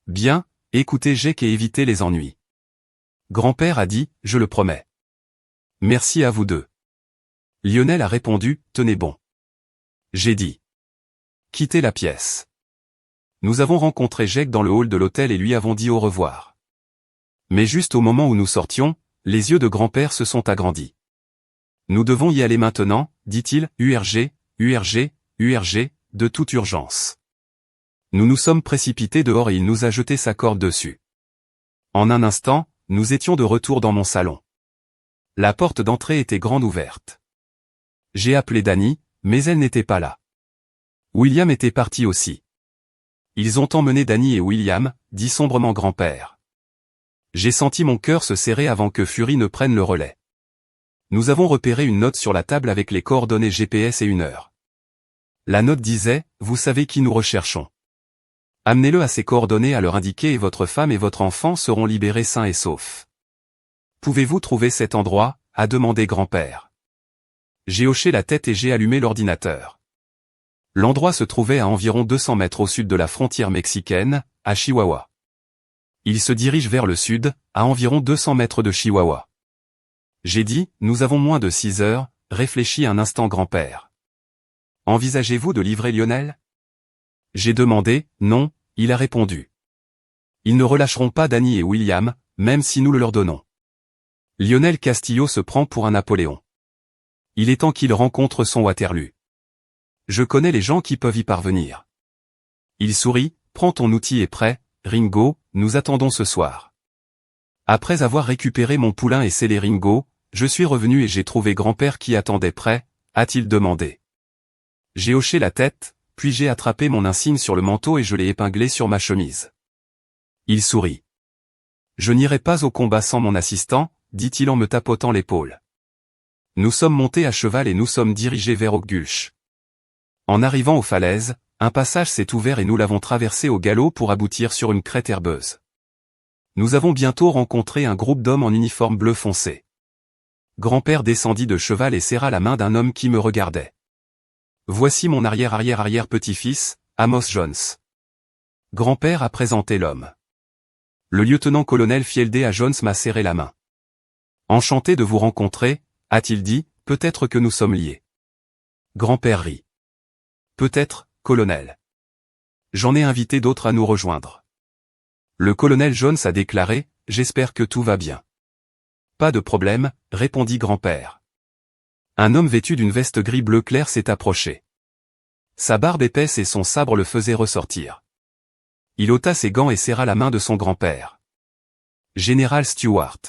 Bien, écoutez Jake et évitez les ennuis. Grand-père a dit, je le promets. Merci à vous deux. Lionel a répondu, tenez bon. J'ai dit. Quittez la pièce. Nous avons rencontré Jake dans le hall de l'hôtel et lui avons dit au revoir. Mais juste au moment où nous sortions, les yeux de grand-père se sont agrandis. Nous devons y aller maintenant, dit-il, URG, URG, URG, de toute urgence. Nous nous sommes précipités dehors et il nous a jeté sa corde dessus. En un instant, nous étions de retour dans mon salon. La porte d'entrée était grande ouverte. J'ai appelé Dani, mais elle n'était pas là. William était parti aussi. Ils ont emmené Dani et William, dit sombrement grand-père. J'ai senti mon cœur se serrer avant que Fury ne prenne le relais. Nous avons repéré une note sur la table avec les coordonnées GPS et une heure. La note disait, vous savez qui nous recherchons. Amenez-le à ces coordonnées à leur indiquer et votre femme et votre enfant seront libérés sains et saufs. Pouvez-vous trouver cet endroit, a demandé grand-père. J'ai hoché la tête et j'ai allumé l'ordinateur. L'endroit se trouvait à environ 200 mètres au sud de la frontière mexicaine, à Chihuahua. Il se dirige vers le sud, à environ 200 mètres de Chihuahua. J'ai dit, nous avons moins de 6 heures, réfléchis un instant grand-père. Envisagez-vous de livrer Lionel? J'ai demandé, non, il a répondu. Ils ne relâcheront pas Dani et William, même si nous le leur donnons. Lionel Castillo se prend pour un Napoléon. Il est temps qu'il rencontre son Waterloo. Je connais les gens qui peuvent y parvenir. Il sourit, prends ton outil et prêt, Ringo, nous attendons ce soir. Après avoir récupéré mon poulain et scellé Ringo, je suis revenu et j'ai trouvé grand-père qui attendait prêt, a-t-il demandé. J'ai hoché la tête, puis j'ai attrapé mon insigne sur le manteau et je l'ai épinglé sur ma chemise. Il sourit. Je n'irai pas au combat sans mon assistant, dit-il en me tapotant l'épaule. Nous sommes montés à cheval et nous sommes dirigés vers Oakgulch. En arrivant aux falaises, un passage s'est ouvert et nous l'avons traversé au galop pour aboutir sur une crête herbeuse. Nous avons bientôt rencontré un groupe d'hommes en uniforme bleu foncé. Grand-père descendit de cheval et serra la main d'un homme qui me regardait. Voici mon arrière-arrière-arrière-petit-fils, Amos Jones. Grand-père a présenté l'homme. Le lieutenant-colonel Fielder à Jones m'a serré la main. Enchanté de vous rencontrer, a-t-il dit, peut-être que nous sommes liés. Grand-père rit. Peut-être, colonel. J'en ai invité d'autres à nous rejoindre. Le colonel Jones a déclaré, j'espère que tout va bien. Pas de problème, répondit grand-père. Un homme vêtu d'une veste gris bleu clair s'est approché. Sa barbe épaisse et son sabre le faisaient ressortir. Il ôta ses gants et serra la main de son grand-père. Général Stewart.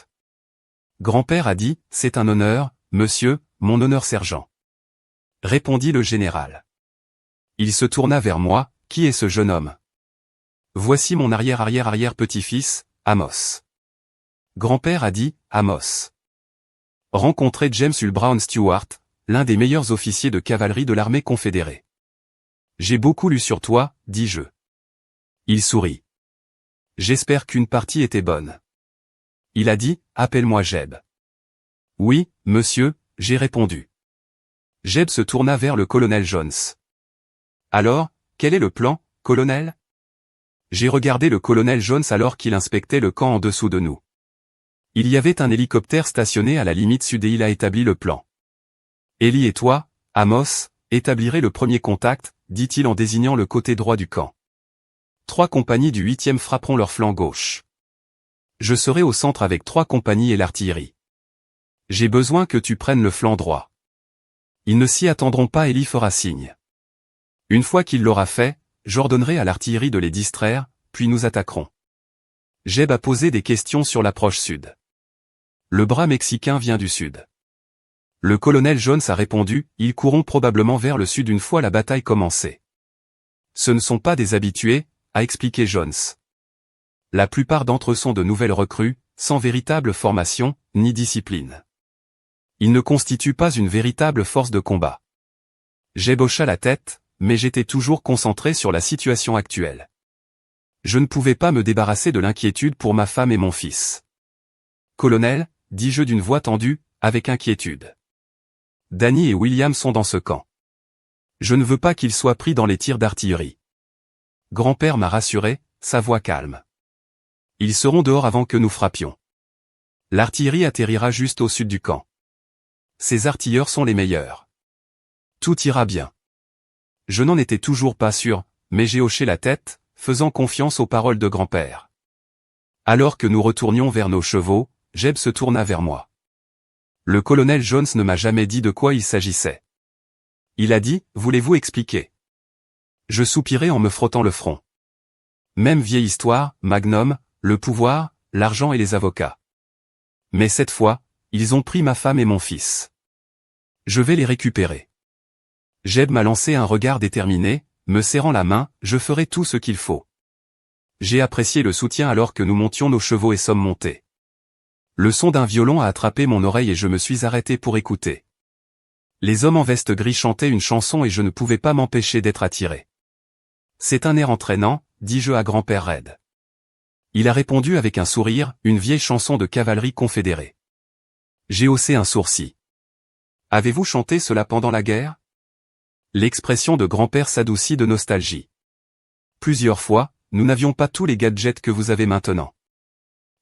Grand-père a dit, c'est un honneur, monsieur, mon honneur sergent. Répondit le général. Il se tourna vers moi, qui est ce jeune homme? Voici mon arrière-arrière-arrière-petit-fils, Amos. Grand-père a dit, Amos. Rencontrez James Hull Brown Stewart, l'un des meilleurs officiers de cavalerie de l'armée confédérée. J'ai beaucoup lu sur toi, dis-je. Il sourit. J'espère qu'une partie était bonne. Il a dit, appelle-moi Jeb. Oui, monsieur, j'ai répondu. Jeb se tourna vers le colonel Jones. Alors, quel est le plan, colonel? J'ai regardé le colonel Jones alors qu'il inspectait le camp en dessous de nous. Il y avait un hélicoptère stationné à la limite sud et il a établi le plan. Ellie et toi, Amos, établirez le premier contact, dit-il en désignant le côté droit du camp. 3 compagnies du 8e frapperont leur flanc gauche. Je serai au centre avec 3 compagnies et l'artillerie. J'ai besoin que tu prennes le flanc droit. Ils ne s'y attendront pas, Ellie fera signe. Une fois qu'il l'aura fait, j'ordonnerai à l'artillerie de les distraire, puis nous attaquerons. Jeb a posé des questions sur l'approche sud. Le bras mexicain vient du sud. Le colonel Jones a répondu, ils courront probablement vers le sud une fois la bataille commencée. Ce ne sont pas des habitués, a expliqué Jones. La plupart d'entre eux sont de nouvelles recrues, sans véritable formation, ni discipline. Ils ne constituent pas une véritable force de combat. Jeb hocha la tête, mais j'étais toujours concentré sur la situation actuelle. Je ne pouvais pas me débarrasser de l'inquiétude pour ma femme et mon fils. Colonel, dis-je d'une voix tendue, avec inquiétude. Danny et William sont dans ce camp. Je ne veux pas qu'ils soient pris dans les tirs d'artillerie. Grand-père m'a rassuré, sa voix calme. Ils seront dehors avant que nous frappions. L'artillerie atterrira juste au sud du camp. Ces artilleurs sont les meilleurs. Tout ira bien. Je n'en étais toujours pas sûr, mais j'ai hoché la tête, faisant confiance aux paroles de grand-père. Alors que nous retournions vers nos chevaux, Jeb se tourna vers moi. Le colonel Jones ne m'a jamais dit de quoi il s'agissait. Il a dit, voulez-vous expliquer? Je soupirai en me frottant le front. Même vieille histoire, Magnum, le pouvoir, l'argent et les avocats. Mais cette fois, ils ont pris ma femme et mon fils. Je vais les récupérer. Jeb m'a lancé un regard déterminé, me serrant la main, je ferai tout ce qu'il faut. J'ai apprécié le soutien alors que nous montions nos chevaux et sommes montés. Le son d'un violon a attrapé mon oreille et je me suis arrêté pour écouter. Les hommes en veste gris chantaient une chanson et je ne pouvais pas m'empêcher d'être attiré. C'est un air entraînant, dis-je à grand-père Red. Il a répondu avec un sourire, une vieille chanson de cavalerie confédérée. J'ai haussé un sourcil. Avez-vous chanté cela pendant la guerre? L'expression de grand-père s'adoucit de nostalgie. Plusieurs fois, nous n'avions pas tous les gadgets que vous avez maintenant.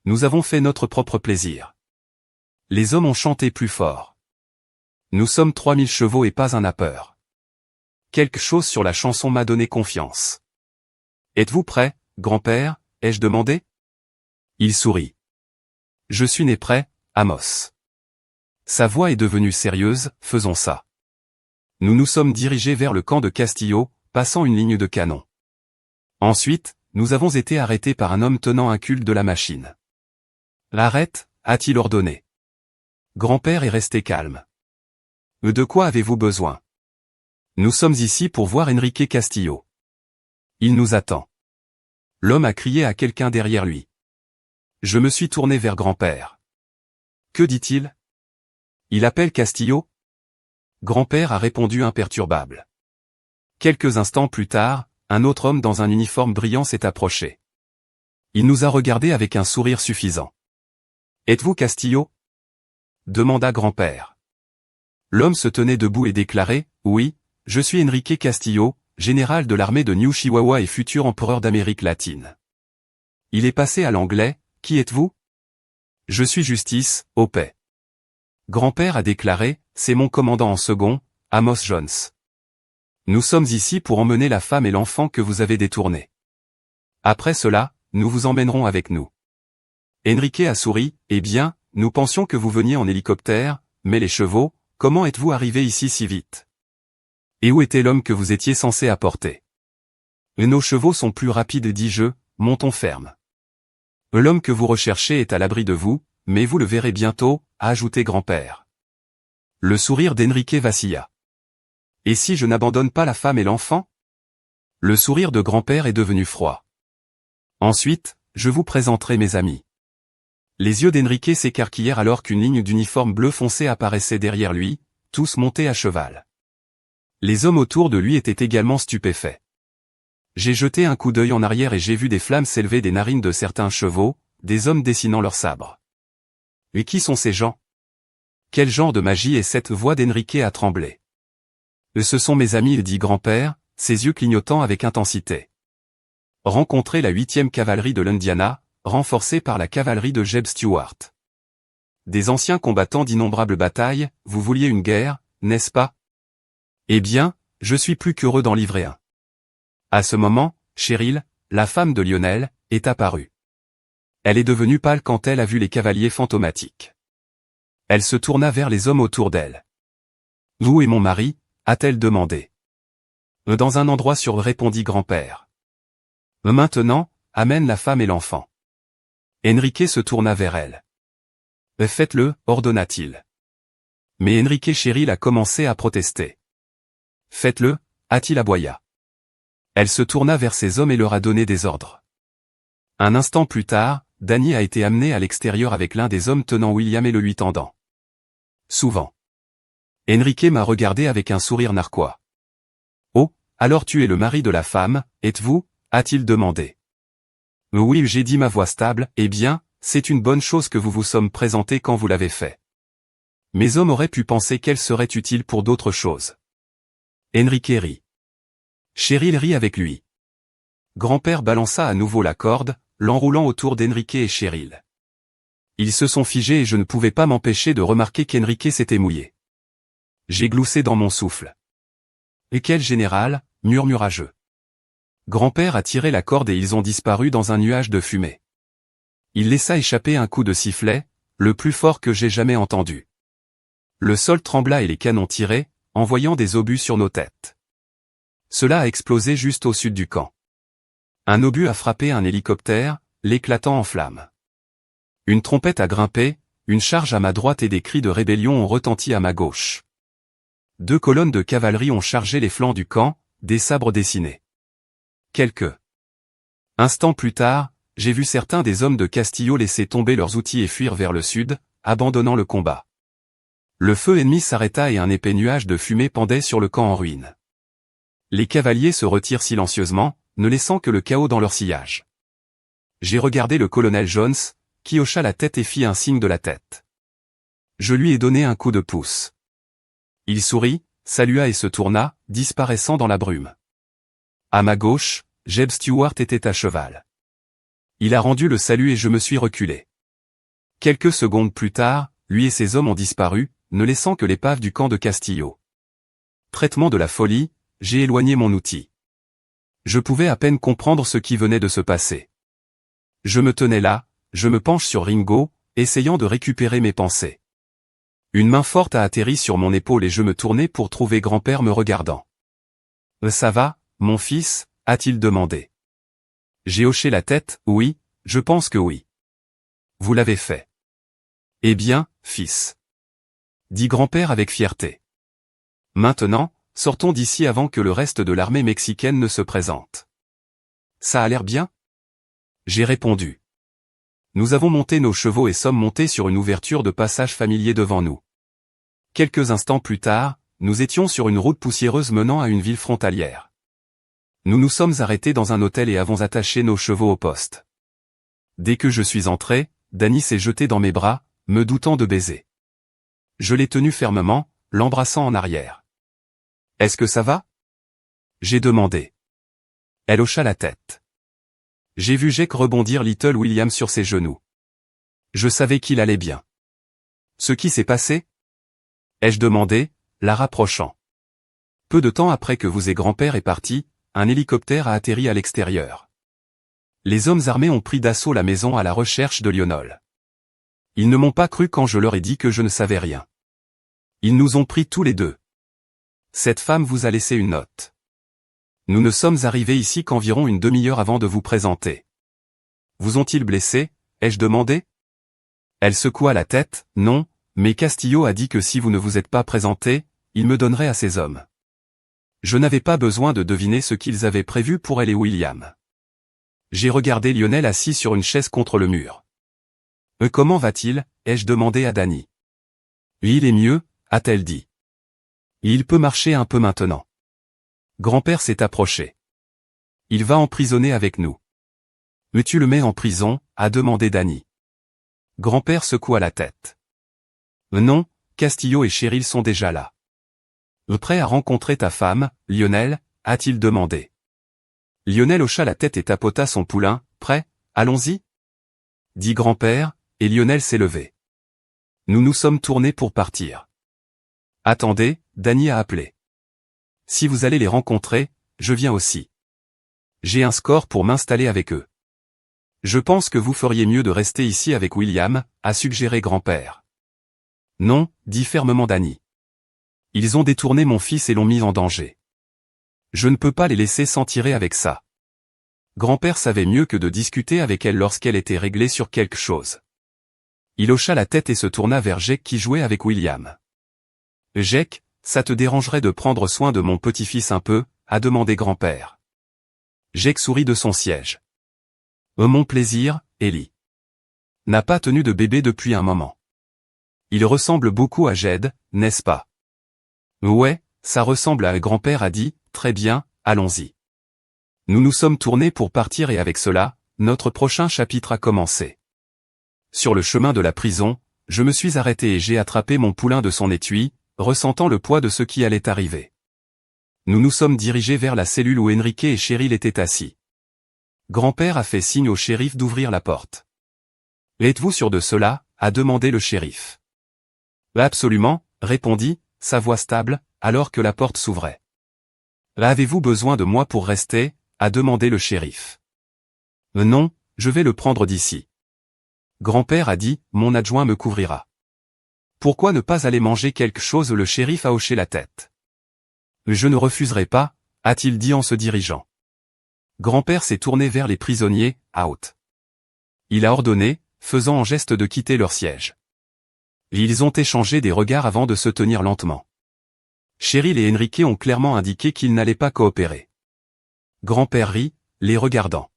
Nous avons fait notre propre plaisir. Les hommes ont chanté plus fort. Nous sommes 3000 chevaux et pas un peur. Quelque chose sur la chanson m'a donné confiance. Êtes-vous prêt, grand-père, ai-je demandé? Il sourit. Je suis né prêt, Amos. Sa voix est devenue sérieuse, faisons ça. Nous nous sommes dirigés vers le camp de Castillo, passant une ligne de canon. Ensuite, nous avons été arrêtés par un homme tenant un culte de la machine. L'arrête, a-t-il ordonné. Grand-père est resté calme. De quoi avez-vous besoin? Nous sommes ici pour voir Enrique Castillo. Il nous attend. L'homme a crié à quelqu'un derrière lui. Je me suis tourné vers grand-père. Que dit-il? Il appelle Castillo? Grand-père a répondu imperturbable. Quelques instants plus tard, un autre homme dans un uniforme brillant s'est approché. Il nous a regardés avec un sourire suffisant. Êtes-vous Castillo? Demanda grand-père. L'homme se tenait debout et déclarait, oui, je suis Enrique Castillo, général de l'armée de New Chihuahua et futur empereur d'Amérique latine. Il est passé à l'anglais, qui êtes-vous? Je suis Justice, au paix. Grand-père a déclaré, c'est mon commandant en second, Amos Jones. Nous sommes ici pour emmener la femme et l'enfant que vous avez détournés. Après cela, nous vous emmènerons avec nous. Enrique a souri, eh bien, nous pensions que vous veniez en hélicoptère, mais les chevaux, comment êtes-vous arrivé ici si vite? Et où était l'homme que vous étiez censé apporter? Nos chevaux sont plus rapides, dis-je, montons ferme. L'homme que vous recherchez est à l'abri de vous, mais vous le verrez bientôt, a ajouté grand-père. Le sourire d'Enrique vacilla. Et si je n'abandonne pas la femme et l'enfant? Le sourire de grand-père est devenu froid. Ensuite, je vous présenterai mes amis. Les yeux d'Enrique s'écarquillèrent alors qu'une ligne d'uniforme bleu foncé apparaissait derrière lui, tous montés à cheval. Les hommes autour de lui étaient également stupéfaits. J'ai jeté un coup d'œil en arrière et j'ai vu des flammes s'élever des narines de certains chevaux, des hommes dessinant leurs sabres. Et qui sont ces gens? Quel genre de magie est cette voix d'Enrique a tremblé. Ce sont mes amis, dit grand-père, ses yeux clignotant avec intensité. Rencontrer la 8e cavalerie de l'Indiana, renforcée par la cavalerie de Jeb Stuart. Des anciens combattants d'innombrables batailles, vous vouliez une guerre, n'est-ce pas? Eh bien, je suis plus qu'heureux d'en livrer un. À ce moment, Cheryl, la femme de Lionel, est apparue. Elle est devenue pâle quand elle a vu les cavaliers fantomatiques. Elle se tourna vers les hommes autour d'elle. « Où est mon mari ?» a-t-elle demandé. « Dans un endroit sûr, répondit grand-père. « Maintenant, amène la femme et l'enfant. » Enrique se tourna vers elle. « Faites-le, ordonna-t-il. » Mais Enrique Cheryl a commencé à protester. « Faites-le, a-t-il aboya. Elle se tourna vers ses hommes et leur a donné des ordres. Un instant plus tard, Danny a été amené à l'extérieur avec l'un des hommes tenant William et le lui tendant. Souvent. Enrique m'a regardé avec un sourire narquois. « Oh, alors tu es le mari de la femme, êtes-vous » a-t-il demandé. « Oui, j'ai dit ma voix stable, eh bien, c'est une bonne chose que vous vous sommes présenté quand vous l'avez fait. Mes hommes auraient pu penser qu'elle serait utile pour d'autres choses. » Enrique rit. Cheryl rit avec lui. Grand-père balança à nouveau la corde, l'enroulant autour d'Enrique et Cheryl. Ils se sont figés et je ne pouvais pas m'empêcher de remarquer qu'Enrique s'était mouillé. J'ai gloussé dans mon souffle. « Et quel général » murmura-je. Grand-père a tiré la corde et ils ont disparu dans un nuage de fumée. Il laissa échapper un coup de sifflet, le plus fort que j'ai jamais entendu. Le sol trembla et les canons tiraient, envoyant des obus sur nos têtes. Cela a explosé juste au sud du camp. Un obus a frappé un hélicoptère, l'éclatant en flammes. Une trompette a grimpé, une charge à ma droite et des cris de rébellion ont retenti à ma gauche. 2 colonnes de cavalerie ont chargé les flancs du camp, des sabres dessinés. Quelques instants plus tard, j'ai vu certains des hommes de Castillo laisser tomber leurs outils et fuir vers le sud, abandonnant le combat. Le feu ennemi s'arrêta et un épais nuage de fumée pendait sur le camp en ruine. Les cavaliers se retirent silencieusement, ne laissant que le chaos dans leur sillage. J'ai regardé le colonel Jones, qui hocha la tête et fit un signe de la tête. Je lui ai donné un coup de pouce. Il sourit, salua et se tourna, disparaissant dans la brume. À ma gauche, Jeb Stuart était à cheval. Il a rendu le salut et je me suis reculé. Quelques secondes plus tard, lui et ses hommes ont disparu, ne laissant que l'épave du camp de Castillo. Traitement de la folie, j'ai éloigné mon outil. Je pouvais à peine comprendre ce qui venait de se passer. Je me tenais là, je me penche sur Ringo, essayant de récupérer mes pensées. Une main forte a atterri sur mon épaule et je me tournai pour trouver grand-père me regardant. « Ça va, mon fils ?» a-t-il demandé. J'ai hoché la tête, « Oui, je pense que oui. »« Vous l'avez fait. »« Eh bien, fils. » dit grand-père avec fierté. « Maintenant, sortons d'ici avant que le reste de l'armée mexicaine ne se présente. »« Ça a l'air bien ?» J'ai répondu. Nous avons monté nos chevaux et sommes montés sur une ouverture de passage familier devant nous. Quelques instants plus tard, nous étions sur une route poussiéreuse menant à une ville frontalière. Nous nous sommes arrêtés dans un hôtel et avons attaché nos chevaux au poste. Dès que je suis entré, Danny s'est jeté dans mes bras, me doutant de baiser. Je l'ai tenu fermement, l'embrassant en arrière. « Est-ce que ça va ?» j'ai demandé. Elle hocha la tête. J'ai vu Jake rebondir Little William sur ses genoux. Je savais qu'il allait bien. « Ce qui s'est passé ?» ai-je demandé, la rapprochant. Peu de temps après que vous et grand-père est parti, un hélicoptère a atterri à l'extérieur. Les hommes armés ont pris d'assaut la maison à la recherche de Lionel. Ils ne m'ont pas cru quand je leur ai dit que je ne savais rien. Ils nous ont pris tous les deux. Cette femme vous a laissé une note. Nous ne sommes arrivés ici qu'environ une demi-heure avant de vous présenter. Vous ont-ils blessé, ai-je demandé? Elle secoua la tête, non, mais Castillo a dit que si vous ne vous êtes pas présenté, il me donnerait à ses hommes. Je n'avais pas besoin de deviner ce qu'ils avaient prévu pour elle et William. J'ai regardé Lionel assis sur une chaise contre le mur. « Comment va-t-il » ai-je demandé à Danny. « Il est mieux » a-t-elle dit. « Il peut marcher un peu maintenant. » Grand-père s'est approché. « Il va emprisonner avec nous. »« Mais tu le mets en prison » a demandé Danny. Grand-père secoua la tête. « Non, Castillo et Cheryl sont déjà là. Prêt à rencontrer ta femme, Lionel, a-t-il demandé. Lionel hocha la tête et tapota son poulain. Prêt, allons-y, dit grand-père, et Lionel s'est levé. Nous nous sommes tournés pour partir. Attendez, Danny a appelé. Si vous allez les rencontrer, je viens aussi. J'ai un score pour m'installer avec eux. Je pense que vous feriez mieux de rester ici avec William, a suggéré grand-père. Non, dit fermement Danny. Ils ont détourné mon fils et l'ont mis en danger. Je ne peux pas les laisser s'en tirer avec ça. Grand-père savait mieux que de discuter avec elle lorsqu'elle était réglée sur quelque chose. Il hocha la tête et se tourna vers Jake qui jouait avec William. Jake, ça te dérangerait de prendre soin de mon petit-fils un peu, a demandé grand-père. Jake sourit de son siège. Mon plaisir, Ellie. N'a pas tenu de bébé depuis un moment. Il ressemble beaucoup à Jed, n'est-ce pas? Ouais, ça ressemble à grand-père a dit, très bien, allons-y. Nous nous sommes tournés pour partir et avec cela, notre prochain chapitre a commencé. Sur le chemin de la prison, je me suis arrêté et j'ai attrapé mon poulain de son étui, ressentant le poids de ce qui allait arriver. Nous nous sommes dirigés vers la cellule où Enrique et Cheryl étaient assis. Grand-père a fait signe au shérif d'ouvrir la porte. Êtes-vous sûr de cela? A demandé le shérif. Absolument, répondit, sa voix stable, alors que la porte s'ouvrait. Avez-vous besoin de moi pour rester? A demandé le shérif. Non, je vais le prendre d'ici. Grand-père a dit, mon adjoint me couvrira. Pourquoi ne pas aller manger quelque chose? Le shérif a hoché la tête. Je ne refuserai pas, a-t-il dit en se dirigeant. Grand-père s'est tourné vers les prisonniers, out. Il a ordonné, faisant un geste de quitter leur siège. Ils ont échangé des regards avant de se tenir lentement. Cheryl et Enrique ont clairement indiqué qu'ils n'allaient pas coopérer. Grand-père rit, les regardant.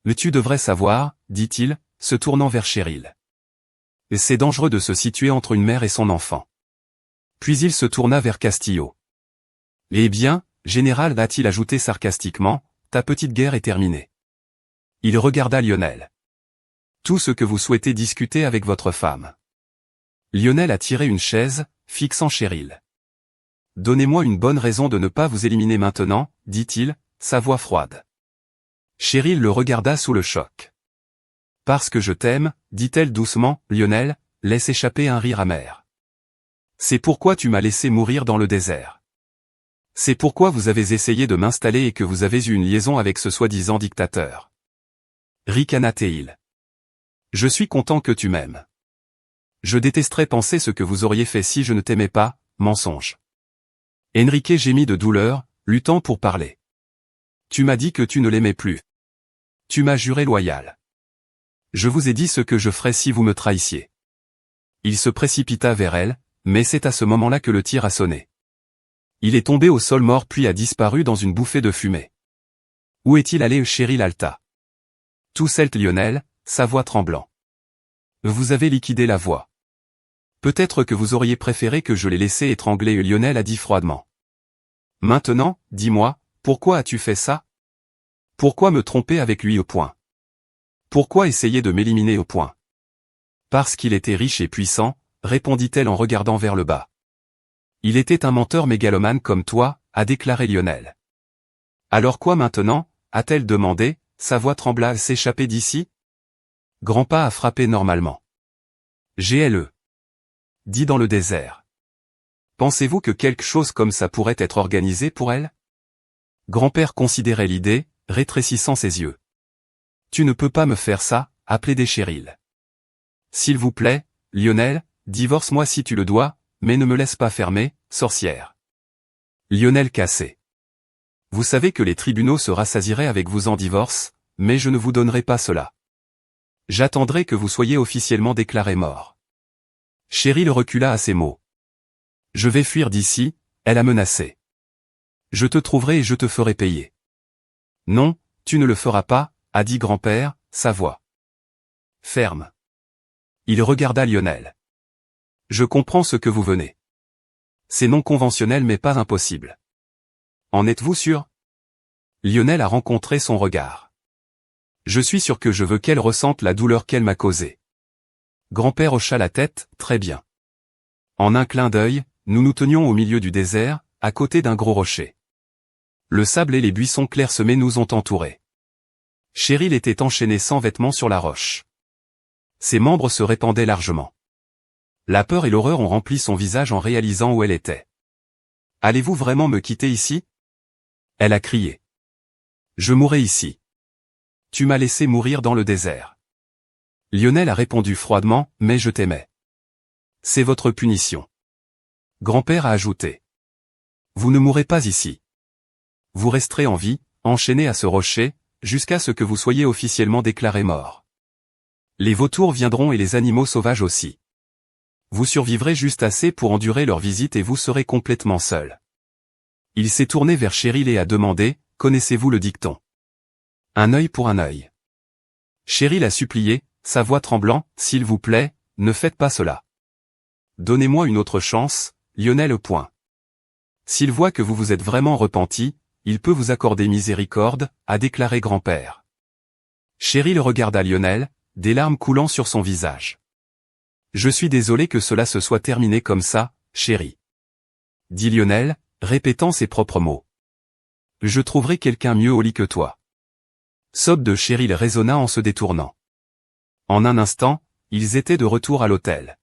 Mais tu devrais savoir, dit-il, se tournant vers Cheryl. C'est dangereux de se situer entre une mère et son enfant. Puis il se tourna vers Castillo. Eh bien, général, a-t-il ajouté sarcastiquement, ta petite guerre est terminée. Il regarda Lionel. Tout ce que vous souhaitez discuter avec votre femme. Lionel a tiré une chaise, fixant Cheryl. Donnez-moi une bonne raison de ne pas vous éliminer maintenant, dit-il, sa voix froide. Cheryl le regarda sous le choc. Parce que je t'aime, dit-elle doucement, Lionel, laisse échapper un rire amer. C'est pourquoi tu m'as laissé mourir dans le désert. C'est pourquoi vous avez essayé de m'installer et que vous avez eu une liaison avec ce soi-disant dictateur. Ricana-t-il. Je suis content que tu m'aimes. Je détesterais penser ce que vous auriez fait si je ne t'aimais pas, mensonge. Enrique gémit de douleur, luttant pour parler. Tu m'as dit que tu ne l'aimais plus. Tu m'as juré loyal. Je vous ai dit ce que je ferais si vous me trahissiez. Il se précipita vers elle, mais c'est à ce moment-là que le tir a sonné. Il est tombé au sol mort puis a disparu dans une bouffée de fumée. Où est-il allé? Cheryl Alta. Tout celte Lionel, sa voix tremblant. Vous avez liquidé la voix. Peut-être que vous auriez préféré que je l'ai laissé étrangler. Lionel a dit froidement. Maintenant, dis-moi, pourquoi as-tu fait ça? Pourquoi me tromper avec lui au point? Pourquoi essayer de m'éliminer au point? Parce qu'il était riche et puissant, répondit-elle en regardant vers le bas. Il était un menteur mégalomane comme toi, a déclaré Lionel. Alors quoi maintenant, a-t-elle demandé, sa voix trembla. S'échapper d'ici? Grand-pa a frappé normalement. GLE. Dit dans le désert. Pensez-vous que quelque chose comme ça pourrait être organisé pour elle? Grand-père considérait l'idée, rétrécissant ses yeux. Tu ne peux pas me faire ça, a plaidé Cheryl. S'il vous plaît, Lionel, divorce-moi si tu le dois, mais ne me laisse pas fermer, sorcière. Lionel cassé. Vous savez que les tribunaux se rassasieraient avec vous en divorce, mais je ne vous donnerai pas cela. J'attendrai que vous soyez officiellement déclaré mort. Cheryl recula à ces mots. Je vais fuir d'ici, elle a menacé. Je te trouverai et je te ferai payer. Non, tu ne le feras pas, a dit grand-père, sa voix ferme. Il regarda Lionel. Je comprends ce que vous venez. C'est non conventionnel mais pas impossible. En êtes-vous sûr? Lionel a rencontré son regard. Je suis sûr que je veux qu'elle ressente la douleur qu'elle m'a causée. Grand-père hocha la tête, très bien. En un clin d'œil, nous nous tenions au milieu du désert, à côté d'un gros rocher. Le sable et les buissons clairsemés nous ont entourés. Cheryl était enchaînée sans vêtements sur la roche. Ses membres se répandaient largement. La peur et l'horreur ont rempli son visage en réalisant où elle était. « Allez-vous vraiment me quitter ici ?» Elle a crié. « Je mourrai ici. Tu m'as laissé mourir dans le désert. » Lionel a répondu froidement, « Mais je t'aimais. C'est votre punition. » Grand-père a ajouté. « Vous ne mourrez pas ici. Vous resterez en vie, enchaîné à ce rocher, jusqu'à ce que vous soyez officiellement déclaré mort. Les vautours viendront et les animaux sauvages aussi. Vous survivrez juste assez pour endurer leur visite et vous serez complètement seul. » Il s'est tourné vers Cheryl et a demandé, « Connaissez-vous le dicton ? Un œil pour un œil. » Cheryl a supplié, sa voix tremblant, « S'il vous plaît, ne faites pas cela. Donnez-moi une autre chance, Lionel. S'il voit que vous vous êtes vraiment repenti, il peut vous accorder miséricorde, » a déclaré grand-père. Cheryl regarda Lionel, des larmes coulant sur son visage. « Je suis désolé que cela se soit terminé comme ça, chérie. » dit Lionel, répétant ses propres mots. « Je trouverai quelqu'un mieux au lit que toi. » Sob de Cheryl résonna en se détournant. En un instant, ils étaient de retour à l'hôtel.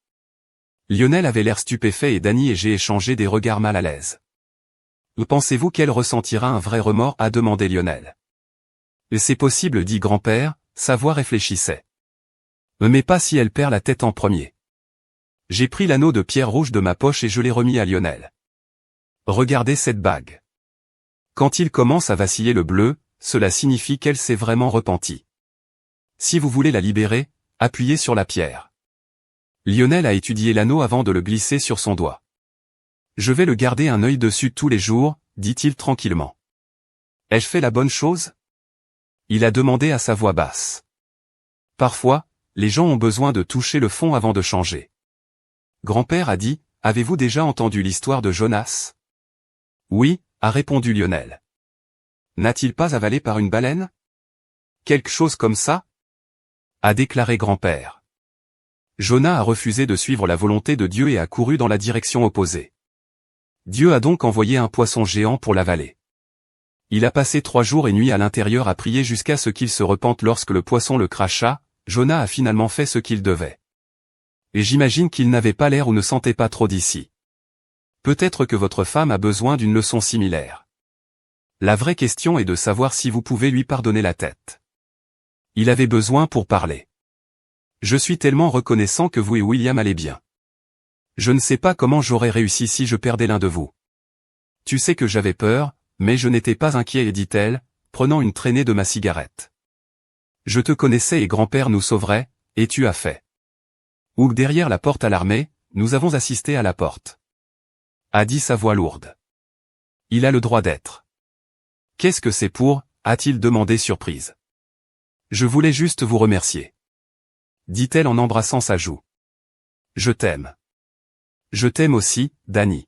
Lionel avait l'air stupéfait et Danny et j'ai échangé des regards mal à l'aise. « Pensez-vous qu'elle ressentira un vrai remords ?» a demandé Lionel. « C'est possible, dit grand-père, sa voix réfléchissait. Mais pas si elle perd la tête en premier. » J'ai pris l'anneau de pierre rouge de ma poche et je l'ai remis à Lionel. « Regardez cette bague. Quand il commence à vaciller le bleu, cela signifie qu'elle s'est vraiment repentie. Si vous voulez la libérer, appuyez sur la pierre. » Lionel a étudié l'anneau avant de le glisser sur son doigt. « Je vais le garder un œil dessus tous les jours, » dit-il tranquillement. « Ai-je fait la bonne chose ?» Il a demandé à sa voix basse. « Parfois, les gens ont besoin de toucher le fond avant de changer. » Grand-père a dit, « Avez-vous déjà entendu l'histoire de Jonas ?» « Oui, » a répondu Lionel. « N'a-t-il pas avalé par une baleine ? » « Quelque chose comme ça ?» a déclaré grand-père. Jonas a refusé de suivre la volonté de Dieu et a couru dans la direction opposée. Dieu a donc envoyé un poisson géant pour l'avaler. Il a passé 3 jours et nuits à l'intérieur à prier jusqu'à ce qu'il se repente. Lorsque le poisson le cracha, Jonas a finalement fait ce qu'il devait. Et j'imagine qu'il n'avait pas l'air ou ne sentait pas trop d'ici. Peut-être que votre femme a besoin d'une leçon similaire. La vraie question est de savoir si vous pouvez lui pardonner la tête. Il avait besoin pour parler. Je suis tellement reconnaissant que vous et William allez bien. Je ne sais pas comment j'aurais réussi si je perdais l'un de vous. Tu sais que j'avais peur, mais je n'étais pas inquiet, dit-elle, prenant une traînée de ma cigarette. Je te connaissais et grand-père nous sauverait, et tu as fait. Ou derrière la porte à l'armée, nous avons assisté à la porte. A dit sa voix lourde. Il a le droit d'être. Qu'est-ce que c'est pour, a-t-il demandé surprise. Je voulais juste vous remercier. Dit-elle en embrassant sa joue. Je t'aime. Je t'aime aussi, Danny.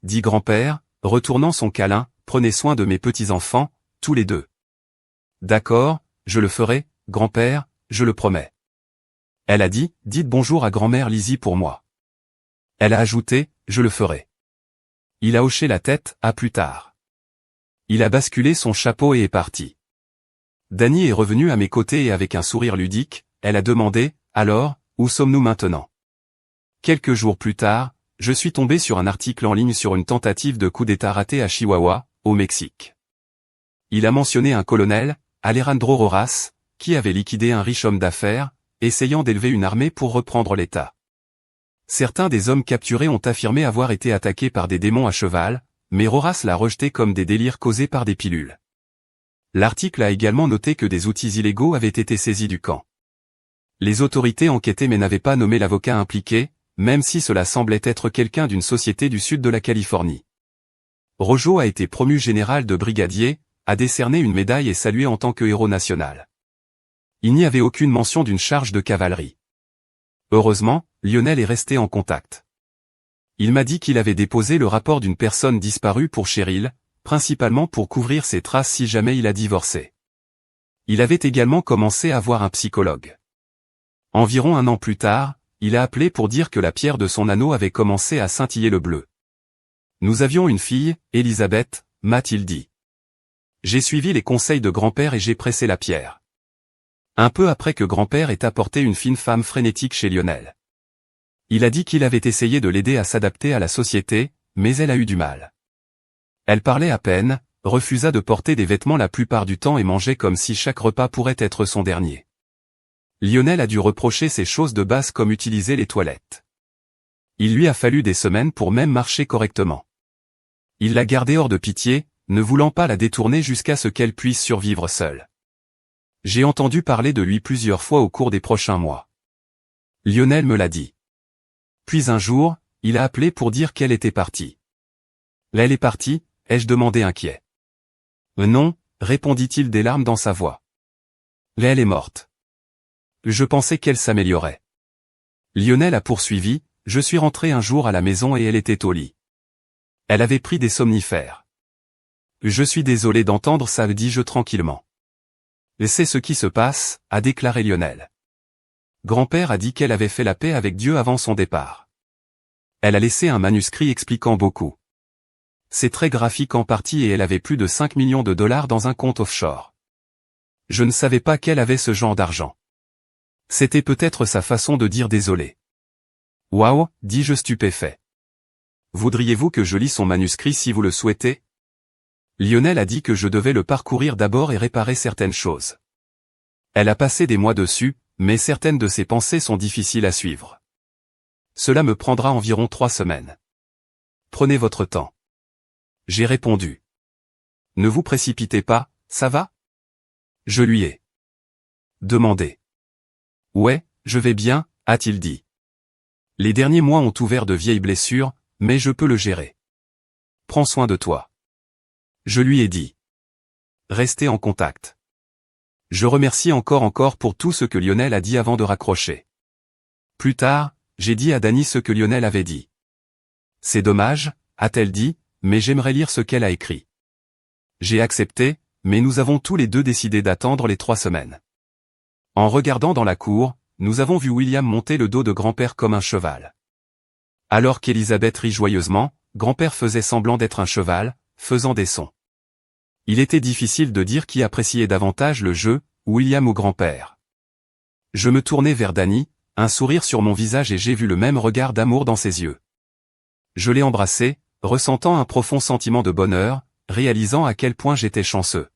Dit grand-père, retournant son câlin, prenez soin de mes petits-enfants, tous les deux. D'accord, je le ferai, grand-père, je le promets. Elle a dit, dites bonjour à grand-mère Lizzie pour moi. Elle a ajouté, je le ferai. Il a hoché la tête, à plus tard. Il a basculé son chapeau et est parti. Danny est revenu à mes côtés et avec un sourire ludique, elle a demandé, alors, où sommes-nous maintenant? Quelques jours plus tard, je suis tombé sur un article en ligne sur une tentative de coup d'État raté à Chihuahua, au Mexique. Il a mentionné un colonel, Alejandro Rojas, qui avait liquidé un riche homme d'affaires, essayant d'élever une armée pour reprendre l'État. Certains des hommes capturés ont affirmé avoir été attaqués par des démons à cheval, mais Rojas l'a rejeté comme des délires causés par des pilules. L'article a également noté que des outils illégaux avaient été saisis du camp. Les autorités enquêtaient mais n'avaient pas nommé l'avocat impliqué, même si cela semblait être quelqu'un d'une société du sud de la Californie. Rojo a été promu général de brigadier, a décerné une médaille et salué en tant que héros national. Il n'y avait aucune mention d'une charge de cavalerie. Heureusement, Lionel est resté en contact. Il m'a dit qu'il avait déposé le rapport d'une personne disparue pour Cheryl, principalement pour couvrir ses traces si jamais il a divorcé. Il avait également commencé à voir un psychologue. Environ 1 an plus tard, il a appelé pour dire que la pierre de son anneau avait commencé à scintiller le bleu. Nous avions une fille, Elisabeth, m'a-t-il dit. J'ai suivi les conseils de grand-père et j'ai pressé la pierre. Un peu après que grand-père ait apporté une fine femme frénétique chez Lionel. Il a dit qu'il avait essayé de l'aider à s'adapter à la société, mais elle a eu du mal. Elle parlait à peine, refusa de porter des vêtements la plupart du temps et mangeait comme si chaque repas pourrait être son dernier. Lionel a dû reprocher ces choses de base comme utiliser les toilettes. Il lui a fallu des semaines pour même marcher correctement. Il l'a gardée hors de pitié, ne voulant pas la détourner jusqu'à ce qu'elle puisse survivre seule. J'ai entendu parler de lui plusieurs fois au cours des prochains mois. Lionel me l'a dit. Puis un jour, il a appelé pour dire qu'elle était partie. Elle est partie, ai-je demandé inquiet. Non, répondit-il des larmes dans sa voix. Elle est morte. Je pensais qu'elle s'améliorait. Lionel a poursuivi, je suis rentré un jour à la maison et elle était au lit. Elle avait pris des somnifères. Je suis désolé d'entendre ça, dis-je tranquillement. C'est ce qui se passe, a déclaré Lionel. Grand-père a dit qu'elle avait fait la paix avec Dieu avant son départ. Elle a laissé un manuscrit expliquant beaucoup. C'est très graphique en partie et elle avait plus de 5 millions de dollars dans un compte offshore. Je ne savais pas qu'elle avait ce genre d'argent. C'était peut-être sa façon de dire désolé. Waouh, dis-je stupéfait. Voudriez-vous que je lis son manuscrit si vous le souhaitez? Lionel a dit que je devais le parcourir d'abord et réparer certaines choses. Elle a passé des mois dessus, mais certaines de ses pensées sont difficiles à suivre. Cela me prendra environ 3 semaines. Prenez votre temps. J'ai répondu. Ne vous précipitez pas, ça va? Je lui ai demandé. Ouais, je vais bien, a-t-il dit. Les derniers mois ont ouvert de vieilles blessures, mais je peux le gérer. Prends soin de toi. Je lui ai dit. Restez en contact. Je remercie encore pour tout ce que Lionel a dit avant de raccrocher. Plus tard, j'ai dit à Dani ce que Lionel avait dit. C'est dommage, a-t-elle dit, mais j'aimerais lire ce qu'elle a écrit. J'ai accepté, mais nous avons tous les deux décidé d'attendre les 3 semaines. En regardant dans la cour, nous avons vu William monter le dos de grand-père comme un cheval. Alors qu'Elisabeth rit joyeusement, grand-père faisait semblant d'être un cheval, faisant des sons. Il était difficile de dire qui appréciait davantage le jeu, William ou grand-père. Je me tournai vers Dani, un sourire sur mon visage et j'ai vu le même regard d'amour dans ses yeux. Je l'ai embrassé, ressentant un profond sentiment de bonheur, réalisant à quel point j'étais chanceux.